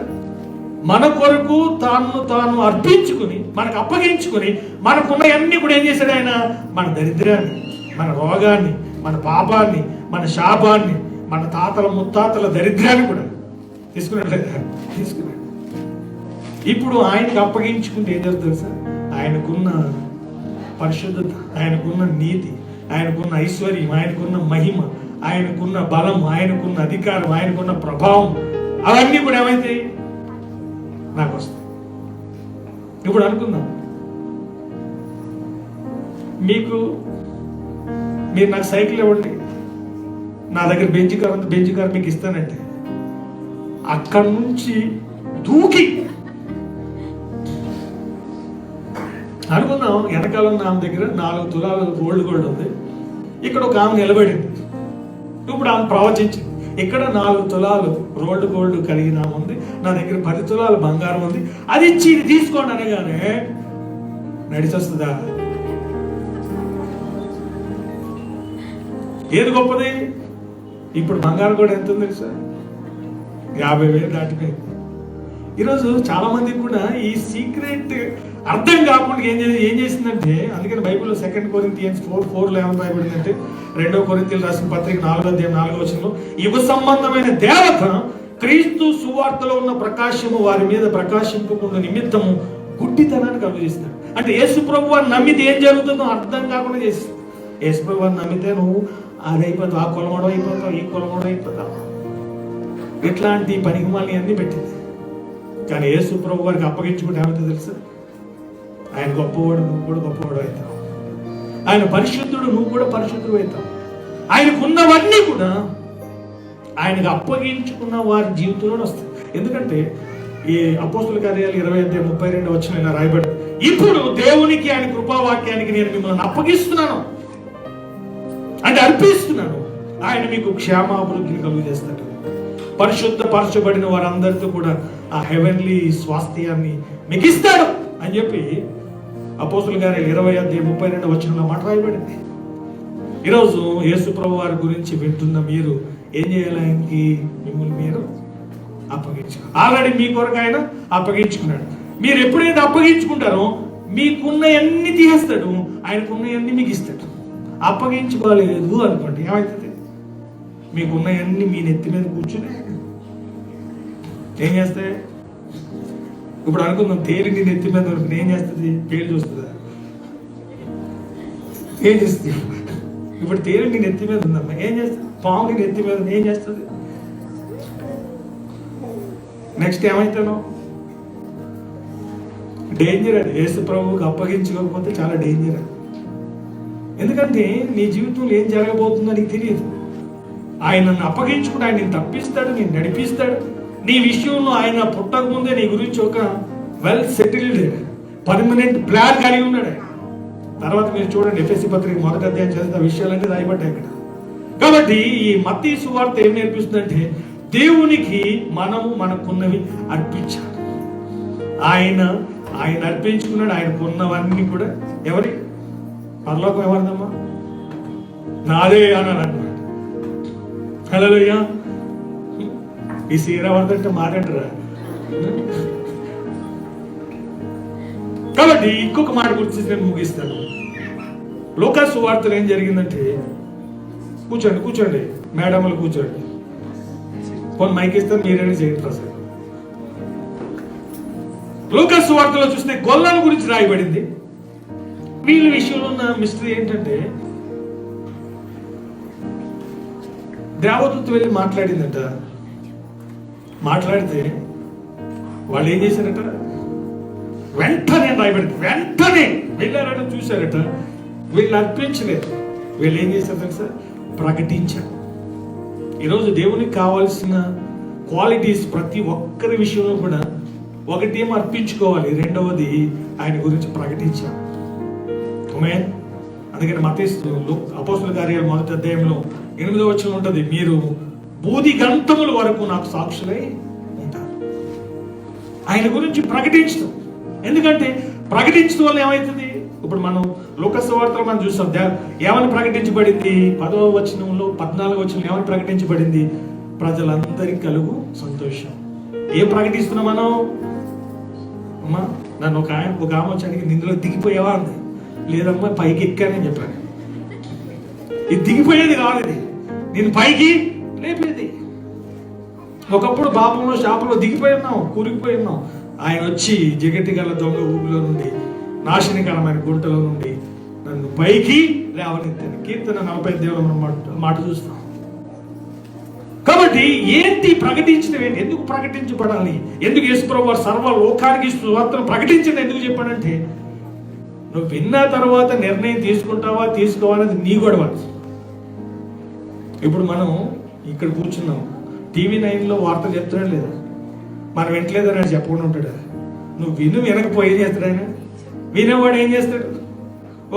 మన కొరకు తాను అర్పించుకుని మనకు అప్పగించుకుని మనకున్నవన్నీ కూడా ఏం చేశాడు? ఆయన మన దరిద్రాన్ని, మన రోగాన్ని, మన పాపాన్ని, మన శాపాన్ని, మన తాతల ముత్తాతల దరిద్రాన్ని కూడా తీసుకున్నాడు. ఇప్పుడు ఆయనకు అప్పగించుకుంటే ఏం జరుగుతుంది తెలుసా? ఆయనకున్న పరిశుద్ధత, ఆయనకున్న నీతి, ఆయనకున్న ఐశ్వర్యం, ఆయనకున్న మహిమ, ఆయనకున్న బలం, ఆయనకున్న అధికారం, ఆయనకున్న ప్రభావం అవన్నీ కూడా ఏమైతాయి? నాకు వస్తాయి. ఇప్పుడు అనుకుందాం, మీరు నాకు సైకిల్ ఇవ్వండి, నా దగ్గర బెంచ్ కార్ మీకు ఇస్తానంటే అక్కడి నుంచి దూకి అనుకుందాం, వెనకాల ఉన్న ఆమె దగ్గర 4 తులాలు రోల్డ్ గోల్డ్ ఉంది, ఇక్కడ ఒక ఆమె నిలబడింది. ఇప్పుడు ఆమె ప్రవచించింది, ఇక్కడ 4 తులాలు రోల్డ్ గోల్డ్ కలిగిన ఆమె ఉంది, నా దగ్గర 10 తులాలు బంగారం ఉంది, అది ఇచ్చి ఇది తీసుకోండి అనగానే నడిచొస్తుందా? ఏది గొప్పది? ఇప్పుడు బంగారం కూడా ఎంత ఉంది తెలుసా? 50,000 దాటిపోయింది. ఈరోజు చాలా మందికి కూడా ఈ సీక్రెట్ అర్థం కాకుండా ఏం చేసిందంటే, అందుకని బైబిల్లో 2 కొరింథియన్స్ 4:4 ఏమని రాయబడిందంటే, 2 కొరింథీయులు రాసిన పత్రిక 4:4 యుగ సంబంధమైన దేవత క్రీస్తు సువార్తలో ఉన్న ప్రకాశము వారి మీద ప్రకాశింపకుండా నిమిత్తము గుడ్డితనాన్ని కలుగజేస్తాడు. అంటే యేసు ప్రభువుని నమ్మితే ఏం జరుగుతుందో అర్థం కాకుండా చేస్తుంది. యేసు ప్రభువుని నమ్మితే నువ్వు అది అయిపోతావు, ఆ కులమడం అయిపోతావు, ఈ కులమడం అయిపోతావు, ఇట్లాంటి పనికిమాలని అన్ని పెట్టింది. కానీ యేసు ప్రభు వారికి అప్పగించుకుంటే ఏమవుతుందో తెలుసా? ఆయన గొప్పవాడు, నువ్వు కూడా గొప్పవాడు అవుతావు. ఆయన పరిశుద్ధుడు, నువ్వు కూడా పరిశుద్ధుడు అవుతావు. ఆయనకున్నవన్నీ కూడా ఆయనకు అప్పగించుకున్న వారి జీవితంలో వస్తాయి. ఎందుకంటే ఈ అపోస్తుల కార్యాలు 20:32 ఇలా రాయబడి, ఇప్పుడు దేవునికి ఆయన కృపావాక్యానికి నేను మిమ్మల్ని అప్పగిస్తున్నాను అంటే అర్పిస్తున్నాను, ఆయన మీకు క్షేమాభివృద్ధిని కలుగజేస్తాడు. పరిశుద్ధపరచబడిన వారందరితో కూడా ఆ హెవెన్లీ స్వాస్థ్యాన్ని మీకు ఇస్తాడు అని చెప్పి అపోస్తుల కార్యాలు 20:32 మాట రాయబడింది. ఈరోజు యేసు ప్రభు వారి గురించి వింటున్న మీరు ఏం చేయాలి? ఆయనకి మిమ్మల్ని మీరు అప్పగించుకోవాలి. ఆల్రెడీ మీ కొరకు ఆయన అప్పగించుకున్నాడు. మీరు ఎప్పుడైతే అప్పగించుకుంటారో మీకున్నవన్నీ తీసేస్తాడు, ఆయనకున్నవన్నీ మీకు ఇస్తాడు. అప్పగించుకోలేదు అనుకోండి, ఏమవుతుంది? మీకున్నవన్నీ మీ నెత్తి మీద కూర్చుని ఏం చేస్తాయి? ఇప్పుడు అనుకుందాం, తేలి నీ నెత్తి మీద ఏం చేస్తుంది? పేరు చూస్తుందా? ఏం చేస్తుంది? ఇప్పుడు తేలి నీ నెత్తి మీద ఉందమ్మా, ఏం చేస్తుంది? పాము నీ నెత్తి మీద ఏం చేస్తుంది? నెక్స్ట్ ఏమవుతాను? డేంజర్ అది. యేసు ప్రభువుకి అప్పగించుకోకపోతే చాలా డేంజర్ అది. ఎందుకంటే నీ జీవితంలో ఏం జరగబోతుందో నీకు తెలియదు. ఆయన నన్ను అప్పగించుకుంటే ఆయన నేను తప్పిస్తాడు, నేను నడిపిస్తాడు. నీ విషయంలో ఆయన పుట్టక ముందే నీ గురించి ఒక వెల్ సెటిల్డ్ పర్మనెంట్ ప్లాన్ కలిగి ఉన్నాడు ఆయన. తర్వాత మీరు చూడండి, ఎఫెసీ పత్రిక 1వ అధ్యాయం చదివిన విషయాలన్నీ రాయబడ్డాయి అక్కడ. కాబట్టి ఈ మత్తయి సువార్త ఏం నేర్పిస్తుందంటే, దేవునికి మనము మనకున్నవి అర్పించాలి. ఆయన అర్పించుకున్నాడు. ఆయనకున్నవన్నీ కూడా ఎవరి? పరలోకం ఎవరిదమ్మా? నాదే అన్నాడు అన్నమాట. హల్లెలూయా. ఈ సీరవర్దంటే మాట్లాడరా? కాబట్టి ఇంకొక మాట గురించి నేను ముగిస్తాను. లూకాసు సువార్తలో ఏం జరిగిందంటే, కూర్చోండి మేడములు కూర్చోండి, కొన్ని మైక్ ఇస్తాను, మీరేనే చేయండి ప్రసాద్. లూకాసు సువార్తలో చూస్తే గొల్లను గురించి రాయబడింది. వీళ్ళ విషయంలో ఉన్న మిస్టరీ ఏంటంటే, దేవదూత వెళ్ళి మాట్లాడిందట. మాట్లాడితే వాళ్ళు ఏం చేశారట? వెంటనే రాయబడింది, వెంటనే వెళ్ళారట, చూశారట. వీళ్ళు అర్పించలేదు, వీళ్ళు ఏం చేశారు తెలుసా? ప్రకటించారు. ఈరోజు దేవునికి కావాల్సిన క్వాలిటీస్ ప్రతి ఒక్కరి విషయంలో కూడా, ఒకటి ఏమో అర్పించుకోవాలి, రెండవది ఆయన గురించి ప్రకటించాలి. అందుకని మత్తయి అపోస్తుల కార్యాలు 1వ అధ్యాయంలో 8వ వచనం ఉంటది, మీరు బూది గంతముల వరకు నాకు సాక్షులై ఉంటారు. ఆయన గురించి ప్రకటించడం. ఎందుకంటే ప్రకటించడం వల్ల ఏమవుతుంది? ఇప్పుడు మనం లూకాసు వార్తలో మనం చూస్తాం, ఏమని ప్రకటించబడింది? 10వ వచనంలో 14వ వచనంలో ఏమని ప్రకటించబడింది? ప్రజలందరికీ కలుగు సంతోషం. ఏం ప్రకటిస్తున్నాం మనం? అమ్మా, నన్ను ఒక ఆమె వచ్చి అడిగి, ఇందులో దిగిపోయావా అంది. లేదమ్మా, పైకి ఎక్కానని చెప్పాను. ఇది దిగిపోయేది కాదు, ఇది నేను పైకి లేపేది. ఒకప్పుడు పాపంలో శాపంలో దిగిపోయి ఉన్నాం, కూలిపోయి ఉన్నాం. ఆయన వచ్చి జగతి గల దొంగ ఊపిలో నుండి, నాశనకరమైన గుంటలో నుండి నన్ను పైకి లేవనెత్తాను. కీర్తన 45 మనం మాట చూస్తాం. కాబట్టి ఏంటి ప్రకటించడం? ఏంటి? ఎందుకు ప్రకటించబడాలి? ఎందుకు యేసుప్రభువు వారు సర్వ లోకానికి సువార్తను ప్రకటించడం ఎందుకు చెప్పాడంటే, నువ్వు విన్న తర్వాత నిర్ణయం తీసుకుంటావా తీసుకోవా అనేది నీ గొడవ. ఇప్పుడు మనం ఇక్కడ కూర్చున్నాం, టీవీ 9లో వార్తలు చెప్తాడా లేదా? మనం వింటలేదని ఆయన చెప్పకుండా ఉంటాడు. నువ్వు వినకపోయి ఏం చేస్తాడు ఆయన? వినేవాడు ఏం చేస్తాడు?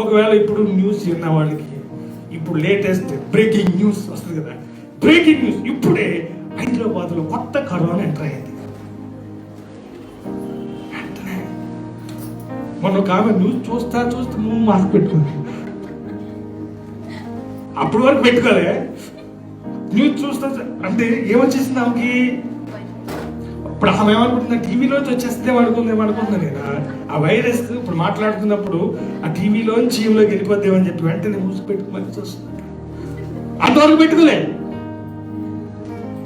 ఒకవేళ ఇప్పుడు న్యూస్ విన్న వాళ్ళకి ఇప్పుడు లేటెస్ట్ బ్రేకింగ్ న్యూస్ వస్తుంది కదా, బ్రేకింగ్ న్యూస్, ఇప్పుడే హైదరాబాద్లో కొత్త కరోనా ఎంటర్ అయింది. మొన్న ఒక ఆమె న్యూస్ చూస్తా నువ్వు మాస్క్ పెట్టుకుంది. అప్పుడు వరకు పెట్టుకోలే, న్యూస్ చూస్తా అంటే ఏమొచ్చేసింది ఆమెకి? ఇప్పుడు ఆమె ఏమనుకుంటున్నా, టీవీలోంచి వచ్చేస్తే అనుకుంటున్నా నేను. ఆ వైరస్ ఇప్పుడు మాట్లాడుతున్నప్పుడు ఆ టీవీలోంచి ఈమెలోకి వెళ్ళిపోద్దేమని చెప్పి వెంటనే మూసి పెట్టుకుని చూస్తున్నాడు. అంతవరకు పెట్టుకోలే,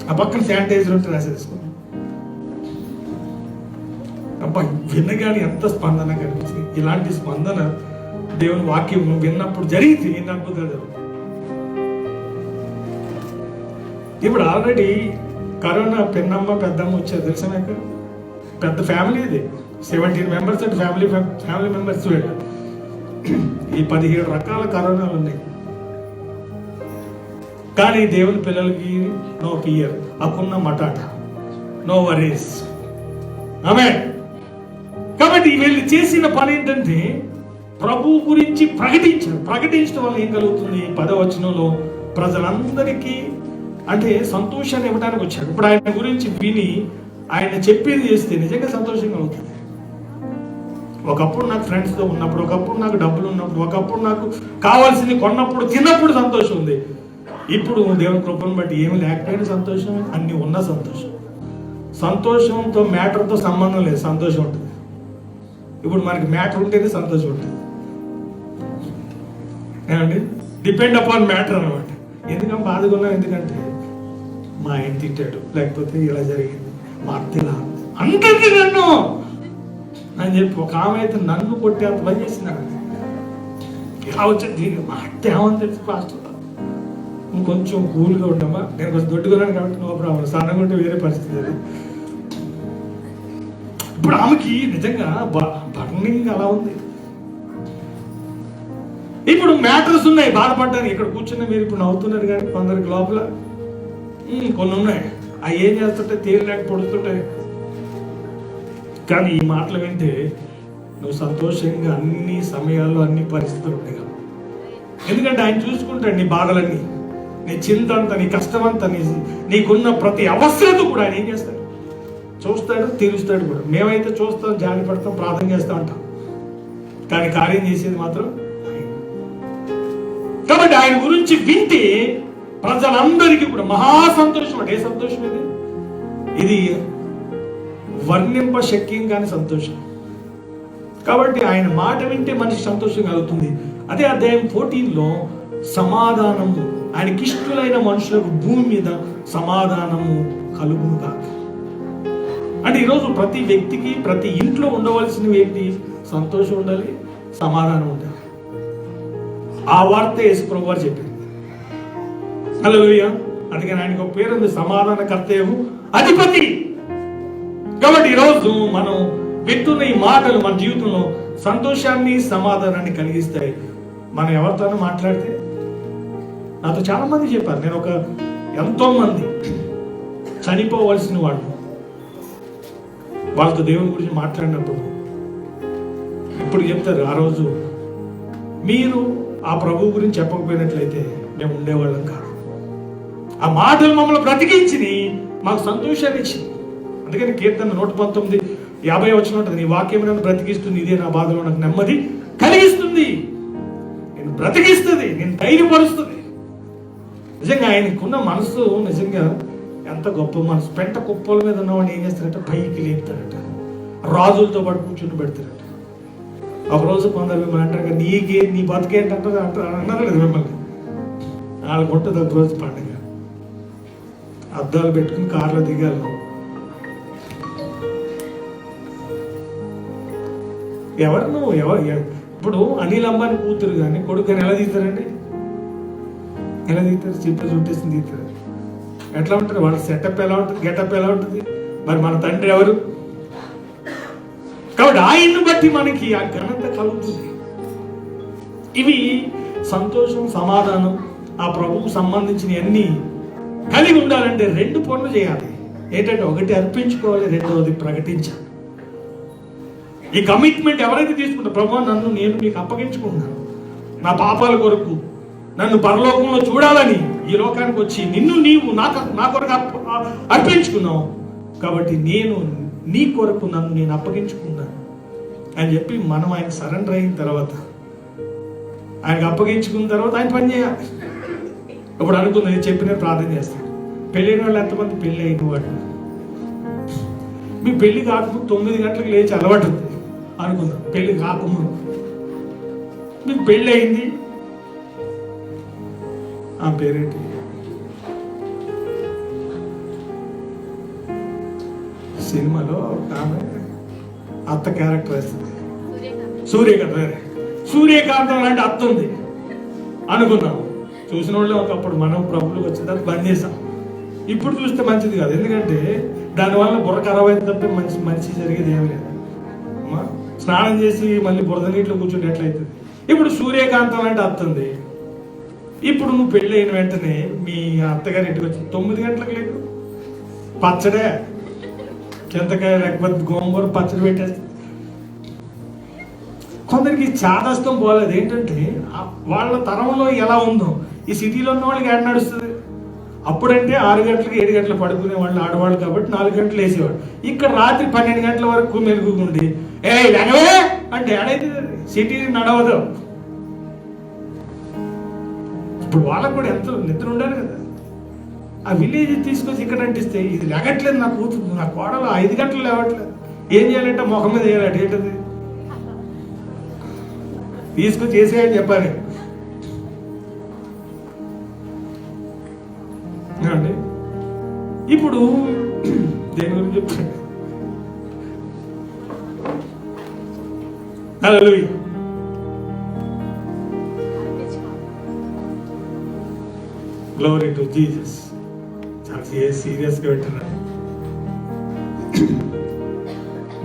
ఆ పక్కన శానిటైజర్ ఉంటే రాసేసుకున్నాను. అబ్బా, వినగానే ఎంత స్పందన కనిపించింది. ఇలాంటి స్పందన దేవుని వాక్యం విన్నప్పుడు జరిగితే ఎన్ని అద్భుతాలు జరుగుతాయి. ఇప్పుడు ఆల్రెడీ కరోనా పిన్నమ్మ పెద్దమ్మ వచ్చారు తెలుసా నాకు? పెద్ద ఫ్యామిలీ ఇది, 17 మెంబర్స్ అంటే ఫ్యామిలీ మెంబర్స్. చూడండి, ఈ 17 రకాల కరోనాలు ఉన్నాయి. కానీ దేవుని పిల్లలకి నో ఫియర్, అకున్న మటాట, నో వరీస్. ఆమేన్. కాబట్టి వీళ్ళు చేసిన పని ఏంటంటే ప్రభు గురించి ప్రకటించడం వల్ల ఏం కలుగుతుంది? 10వ వచనంలో ప్రజలందరికీ అంటే సంతోషాన్ని ఇవ్వడానికి వచ్చాడు. ఇప్పుడు ఆయన గురించి విని ఆయన చెప్పేది చేస్తే నిజంగా సంతోషంగా అవుతుంది. ఒకప్పుడు నాకు ఫ్రెండ్స్తో ఉన్నప్పుడు, ఒకప్పుడు నాకు డబ్బులు ఉన్నప్పుడు, ఒకప్పుడు నాకు కావాల్సింది కొన్నప్పుడు తిన్నప్పుడు సంతోషం ఉంది. ఇప్పుడు దేవుని కృపను బట్టి ఏమి లేకపోయినా సంతోషం, అన్ని ఉన్న సంతోషం. సంతోషంతో మ్యాటర్తో సంబంధం లేదు, సంతోషం ఉంటుంది. ఇప్పుడు మనకి మ్యాటర్ ఉంటేనే సంతోషం ఉంటుంది. ఏమండి? డిపెండ్ అపాన్ మ్యాటర్ అనమాట. ఎందుకంటే బాధగా ఉన్నాం, ఎందుకంటే మా ఆయన తిట్టాడు, లేకపోతే ఇలా జరిగింది, మా అత్త ఇలా అంటుంది నన్ను అని చెప్పి. ఒక ఆమె అయితే నన్ను కొట్టి అంత పని చేసినాడు. ఇలా వచ్చింది, మా అత్త ఏమని తెలుసు పాస్టర్, ఇంకొంచెం కూల్గా ఉంటామా, నేను కొంచెం దొడ్డుకున్నాను కాబట్టి నో ప్రాబ్లం, సన్నగా ఉంటే వేరే పరిస్థితి అది. ఇప్పుడు ఆమెకి నిజంగా బర్నింగ్ అలా ఉంది. ఇప్పుడు మ్యాటర్స్ ఉన్నాయి బాధపడ్డానికి. ఇక్కడ కూర్చున్న మీరు ఇప్పుడు నవ్వుతున్నారు, కానీ కొందరికి లోపల కొన్ని ఉన్నాయి. అవి ఏం చేస్తుంటే తేలినాక పొడుతుంటాయి. కానీ ఈ మాటలు వింటే నువ్వు సంతోషంగా అన్ని సమయాల్లో అన్ని పరిస్థితులు ఉంటాయి కదా. ఎందుకంటే ఆయన చూసుకుంటాడు నీ బాధలన్నీ, నీ చింత అంతా, నీ కష్టం అంతా, నీకున్న ప్రతి అవసరత కూడా ఆయన ఏం చేస్తాడు? చూస్తాడు, తీరుస్తాడు కూడా. మేమైతే చూస్తాం, జాలి పడతాం, ప్రార్థన చేస్తూ ఉంటాం, కానీ కార్యం చేసేది మాత్రం. కాబట్టి ఆయన గురించి వింటే ప్రజలందరికీ కూడా మహా సంతోషం. అంటే ఏ సంతోషం ఇది? ఇది వర్ణింప శక్యం కాని సంతోషం. కాబట్టి ఆయన మాట వింటే మనిషి సంతోషం కలుగుతుంది. అదే అధ్యాయం 14లో సమాధానము, ఆయనకి ఇష్టలైన మనుషులకు భూమి మీద సమాధానము కలుగును కాక. అంటే ఈరోజు ప్రతి వ్యక్తికి, ప్రతి ఇంట్లో ఉండవలసిన వ్యక్తి సంతోషం ఉండాలి, సమాధానం ఉండాలి. ఆ వార్త యేసుప్రభువు వారు చెప్పింది. హల్లెలూయా. అందుకని ఆయనకు ఒక పేరు ఉంది, సమాధానకర్తయు అధిపతి. కాబట్టి ఈరోజు మనం వింటున్న ఈ మాటలు మన జీవితంలో సంతోషాన్ని, సమాధానాన్ని కలిగిస్తాయి. మనం ఎవరితోనో మాట్లాడితే, నాతో చాలా మంది చెప్పారు, నేను ఎంతో మంది చనిపోవలసిన వాళ్ళు వాళ్ళతో దేవుని గురించి మాట్లాడినప్పుడు ఇప్పుడు చెప్తారు, ఆ రోజు మీరు ఆ ప్రభువు గురించి చెప్పకపోయినట్లయితే మేము ఉండేవాళ్ళం కాదు. ఆ మాటలు మమ్మల్ని బ్రతికించి మాకు సంతోషాన్ని ఇచ్చింది. అందుకని కీర్తన 119:50 వచ్చిన ఉంటుంది, నీ వాక్యం నన్ను బ్రతికిస్తుంది, ఇదే నా బాధలో నాకు నెమ్మది కలిగిస్తుంది, నేను బ్రతికిస్తుంది, నేను ధైర్యపరుస్తుంది. నిజంగా ఆయనకున్న మనసు నిజంగా ఎంత గొప్ప మనసు. పెంట కుప్పల మీద ఉన్నవాడిని ఏం చేస్తారంటే పైకి లేపుతారట, రాజులతో పాటు కూర్చుని పెడతారట. ఒకరోజు కొందరు మిమ్మల్ని అంటారు, నీకే నీ బతికేంటంటారు అన్నారు లేదు మిమ్మల్ని. వాళ్ళకు ఉంటుంది ఒకరోజు పండుగ, అద్దాలు పెట్టుకుని కార్లో దిగాలి. ఎవరు నువ్వు ఇప్పుడు అనిల్ అంబానీ కూతురు కానీ కొడుకు కానీ ఎలా తీస్తారండి? ఎలా తీస్తారు? చిప్పు చుట్టేసి తీస్తారు. ఎట్లా ఉంటుంది వాళ్ళ సెటప్, ఎలా ఉంటుంది, గెటప్ ఎలా ఉంటుంది? మరి మన తండ్రి ఎవరు? కాబట్టి ఆయన్ని బట్టి మనకి ఆ ఘనత కలుగుతుంది. ఇవి సంతోషం, సమాధానం, ఆ ప్రభువుకు సంబంధించిన అన్ని కలిగి ఉండాలంటే 2 పనులు చేయాలి. ఏంటంటే ఒకటి అర్పించుకోవాలి, రెండవది ప్రకటించాలి. ఈ కమిట్మెంట్ ఎవరైతే తీసుకుంటారో, ప్రభువా నన్ను నేను నీకు అప్పగించుకుంటున్నాను, నా పాపాల కొరకు నన్ను పరలోకంలో చూడాలని ఈ లోకానికి వచ్చి నీవు నా కొరకు అర్పించుకున్నావు, కాబట్టి నేను నీ కొరకు నన్ను నేను అప్పగించుకున్నాను అని చెప్పి మనం ఆయన సరెండర్ అయిన తర్వాత, ఆయనకు అప్పగించుకున్న తర్వాత ఆయన పని చేయాలి. ఇప్పుడు అనుకుంది చెప్పిన ప్రార్థన చేస్తాను. పెళ్ళైన వాళ్ళు ఎంతమంది? పెళ్ళి అయిన వాళ్ళు మీ పెళ్లి కాకముందు 9 గంటలకు లేచి అలవాటు ఉంది అనుకుందాం. పెళ్లి కాకముందు మీకు పెళ్ళి అయింది, ఆ పేరేంటి, సినిమాలో ఆమె అత్త క్యారెక్టర్ వేస్తుంది, సూర్యకాంతం లాంటి అత్త ఉంది అనుకున్నాం. చూసిన వాళ్ళే ఒకప్పుడు మనం ప్రభువులకు వచ్చిన తర్వాత బంద్ చేసాం. ఇప్పుడు చూస్తే మంచిది కాదు, ఎందుకంటే దానివల్ల బుర్ర ఖరాబ్ అయితే తప్ప మంచి జరిగేది ఏమి లేదు. స్నానం చేసి మళ్ళీ బురద నీటిలో కూర్చుంటే ఎట్లయితుంది? ఇప్పుడు సూర్యకాంతం లాంటి అత్త ఉంది. ఇప్పుడు నువ్వు పెళ్ళి అయిన వెంటనే మీ అత్తగారి ఇంటికి వచ్చి 9 గంటలకు లేదు, పచ్చడే చింతకాయ లేకపోతే గోంగూర పచ్చడి పెట్టేస్తుంది. కొందరికి చాదస్తం పోలేదు. ఏంటంటే వాళ్ళ తరంలో ఎలా ఉందో ఈ సిటీలో ఉన్న వాళ్ళకి ఏడ నడుస్తుంది. అప్పుడంటే 6 గంటలకు 7 గంటలు పడుకునే వాళ్ళు ఆడవాళ్ళు కాబట్టి 4 గంటలు వేసేవాడు. ఇక్కడ రాత్రి 12 గంటల వరకు మెలుగుండి లేవే అంటే ఏడైతే సిటీ నడవదు. ఇప్పుడు వాళ్ళకు కూడా ఎంత నిద్ర ఉండాలి కదా. ఆ విలేజ్ తీసుకొచ్చి ఇక్కడ అంటిస్తే ఇది లేగట్లేదు, నా కూతురు నా కోడలు 5 గంటలు లేవట్లేదు, ఏం చేయాలంటే ముఖం మీద వేయాలి. ఏంటది తీసుకొచ్చి వేసేయని చెప్పాలి. ఇప్పుడు దేని గురించి చెప్తాను? హల్లెలూయా. Glory to Jesus. చాలా సీరియస్గా పెట్టినారు.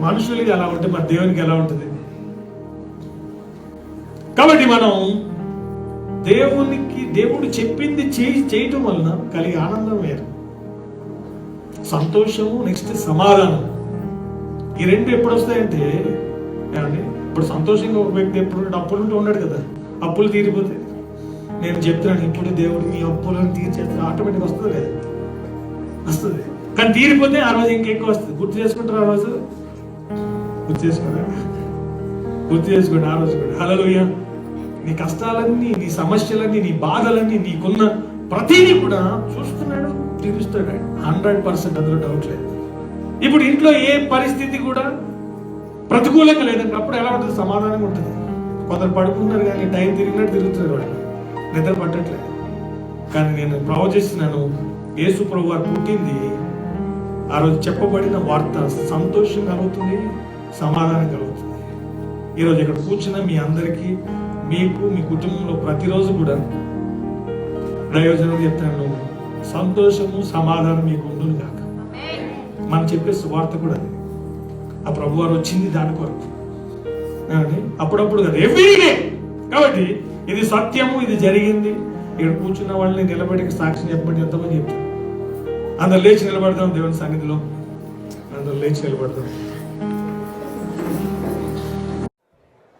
మనుషులకి ఎలా ఉంటే మరి దేవునికి ఎలా ఉంటుంది? కాబట్టి మనం దేవుడు చెప్పింది చేయటం వలన కలిగే ఆనందం వేరు. సంతోషము, నెక్స్ట్ సమాధానం. ఈ 2 ఎప్పుడు వస్తాయంటే ఏమండి, ఇప్పుడు సంతోషంగా ఒక వ్యక్తి ఎప్పుడు అప్పులు ఉంటూ ఉన్నాడు కదా, అప్పులు తీరిపోతే నేను చెప్తున్నాను ఇప్పుడు దేవుడు మీ అప్పులను తీర్చేస్తే ఆటోమేటిక్ వస్తుంది కదా, వస్తుంది. కానీ తీరిపోతే ఆ రోజు ఇంకెక్కువ వస్తుంది. గుర్తు చేసుకుంటారు, ఆ రోజు గుర్తు చేసుకోండి ఆ రోజు కూడా. హల్లెలూయా. నీ కష్టాలన్నీ, నీ సమస్యలన్నీ, నీ బాధలన్నీ, నీకున్న ప్రతిదీ కూడా చూస్తున్నాడు, తీరుస్తాడు 100%, అందులో డౌట్ లేదు. ఇప్పుడు ఇంట్లో ఏ పరిస్థితి కూడా ప్రతికూలంగా లేదండి. అప్పుడు ఎలా ఉంటుంది? సమాధానంగా ఉంటుంది. కొందరు పడుకున్నారు కానీ టైం తిరిగినట్టు తిరుగుతున్నారు, వాళ్ళు నిద్ర పట్టట్లేదు. కానీ నేను ప్రవచిస్తున్నాను, యేసు ప్రభు వారు పుట్టింది ఆ రోజు చెప్పబడిన వార్త సంతోషం కలుగుతుంది, సమాధానం కలుగుతుంది. ఈరోజు ఇక్కడ కూర్చున్న మీ అందరికీ, మీకు, మీ కుటుంబంలో ప్రతిరోజు కూడా ప్రయోజనం చెప్తాను, సంతోషము, సమాధానం మీకు ఉండును కాక. మనం చెప్పే సువార్త కూడా అది. ఆ ప్రభు వారు వచ్చింది దాని కొరకు, అప్పుడప్పుడు కదా, ఎవ్రీడే. కాబట్టి ఇది సత్యము, ఇది జరిగింది. ఇక్కడ కూర్చున్న వాళ్ళని నిలబడి సాక్షి చెప్పబడి ఎంతమంది చెప్తారు. అందరు లేచి నిలబడదాం దేవుని సన్నిధిలో, అందరు లేచి నిలబడదాం.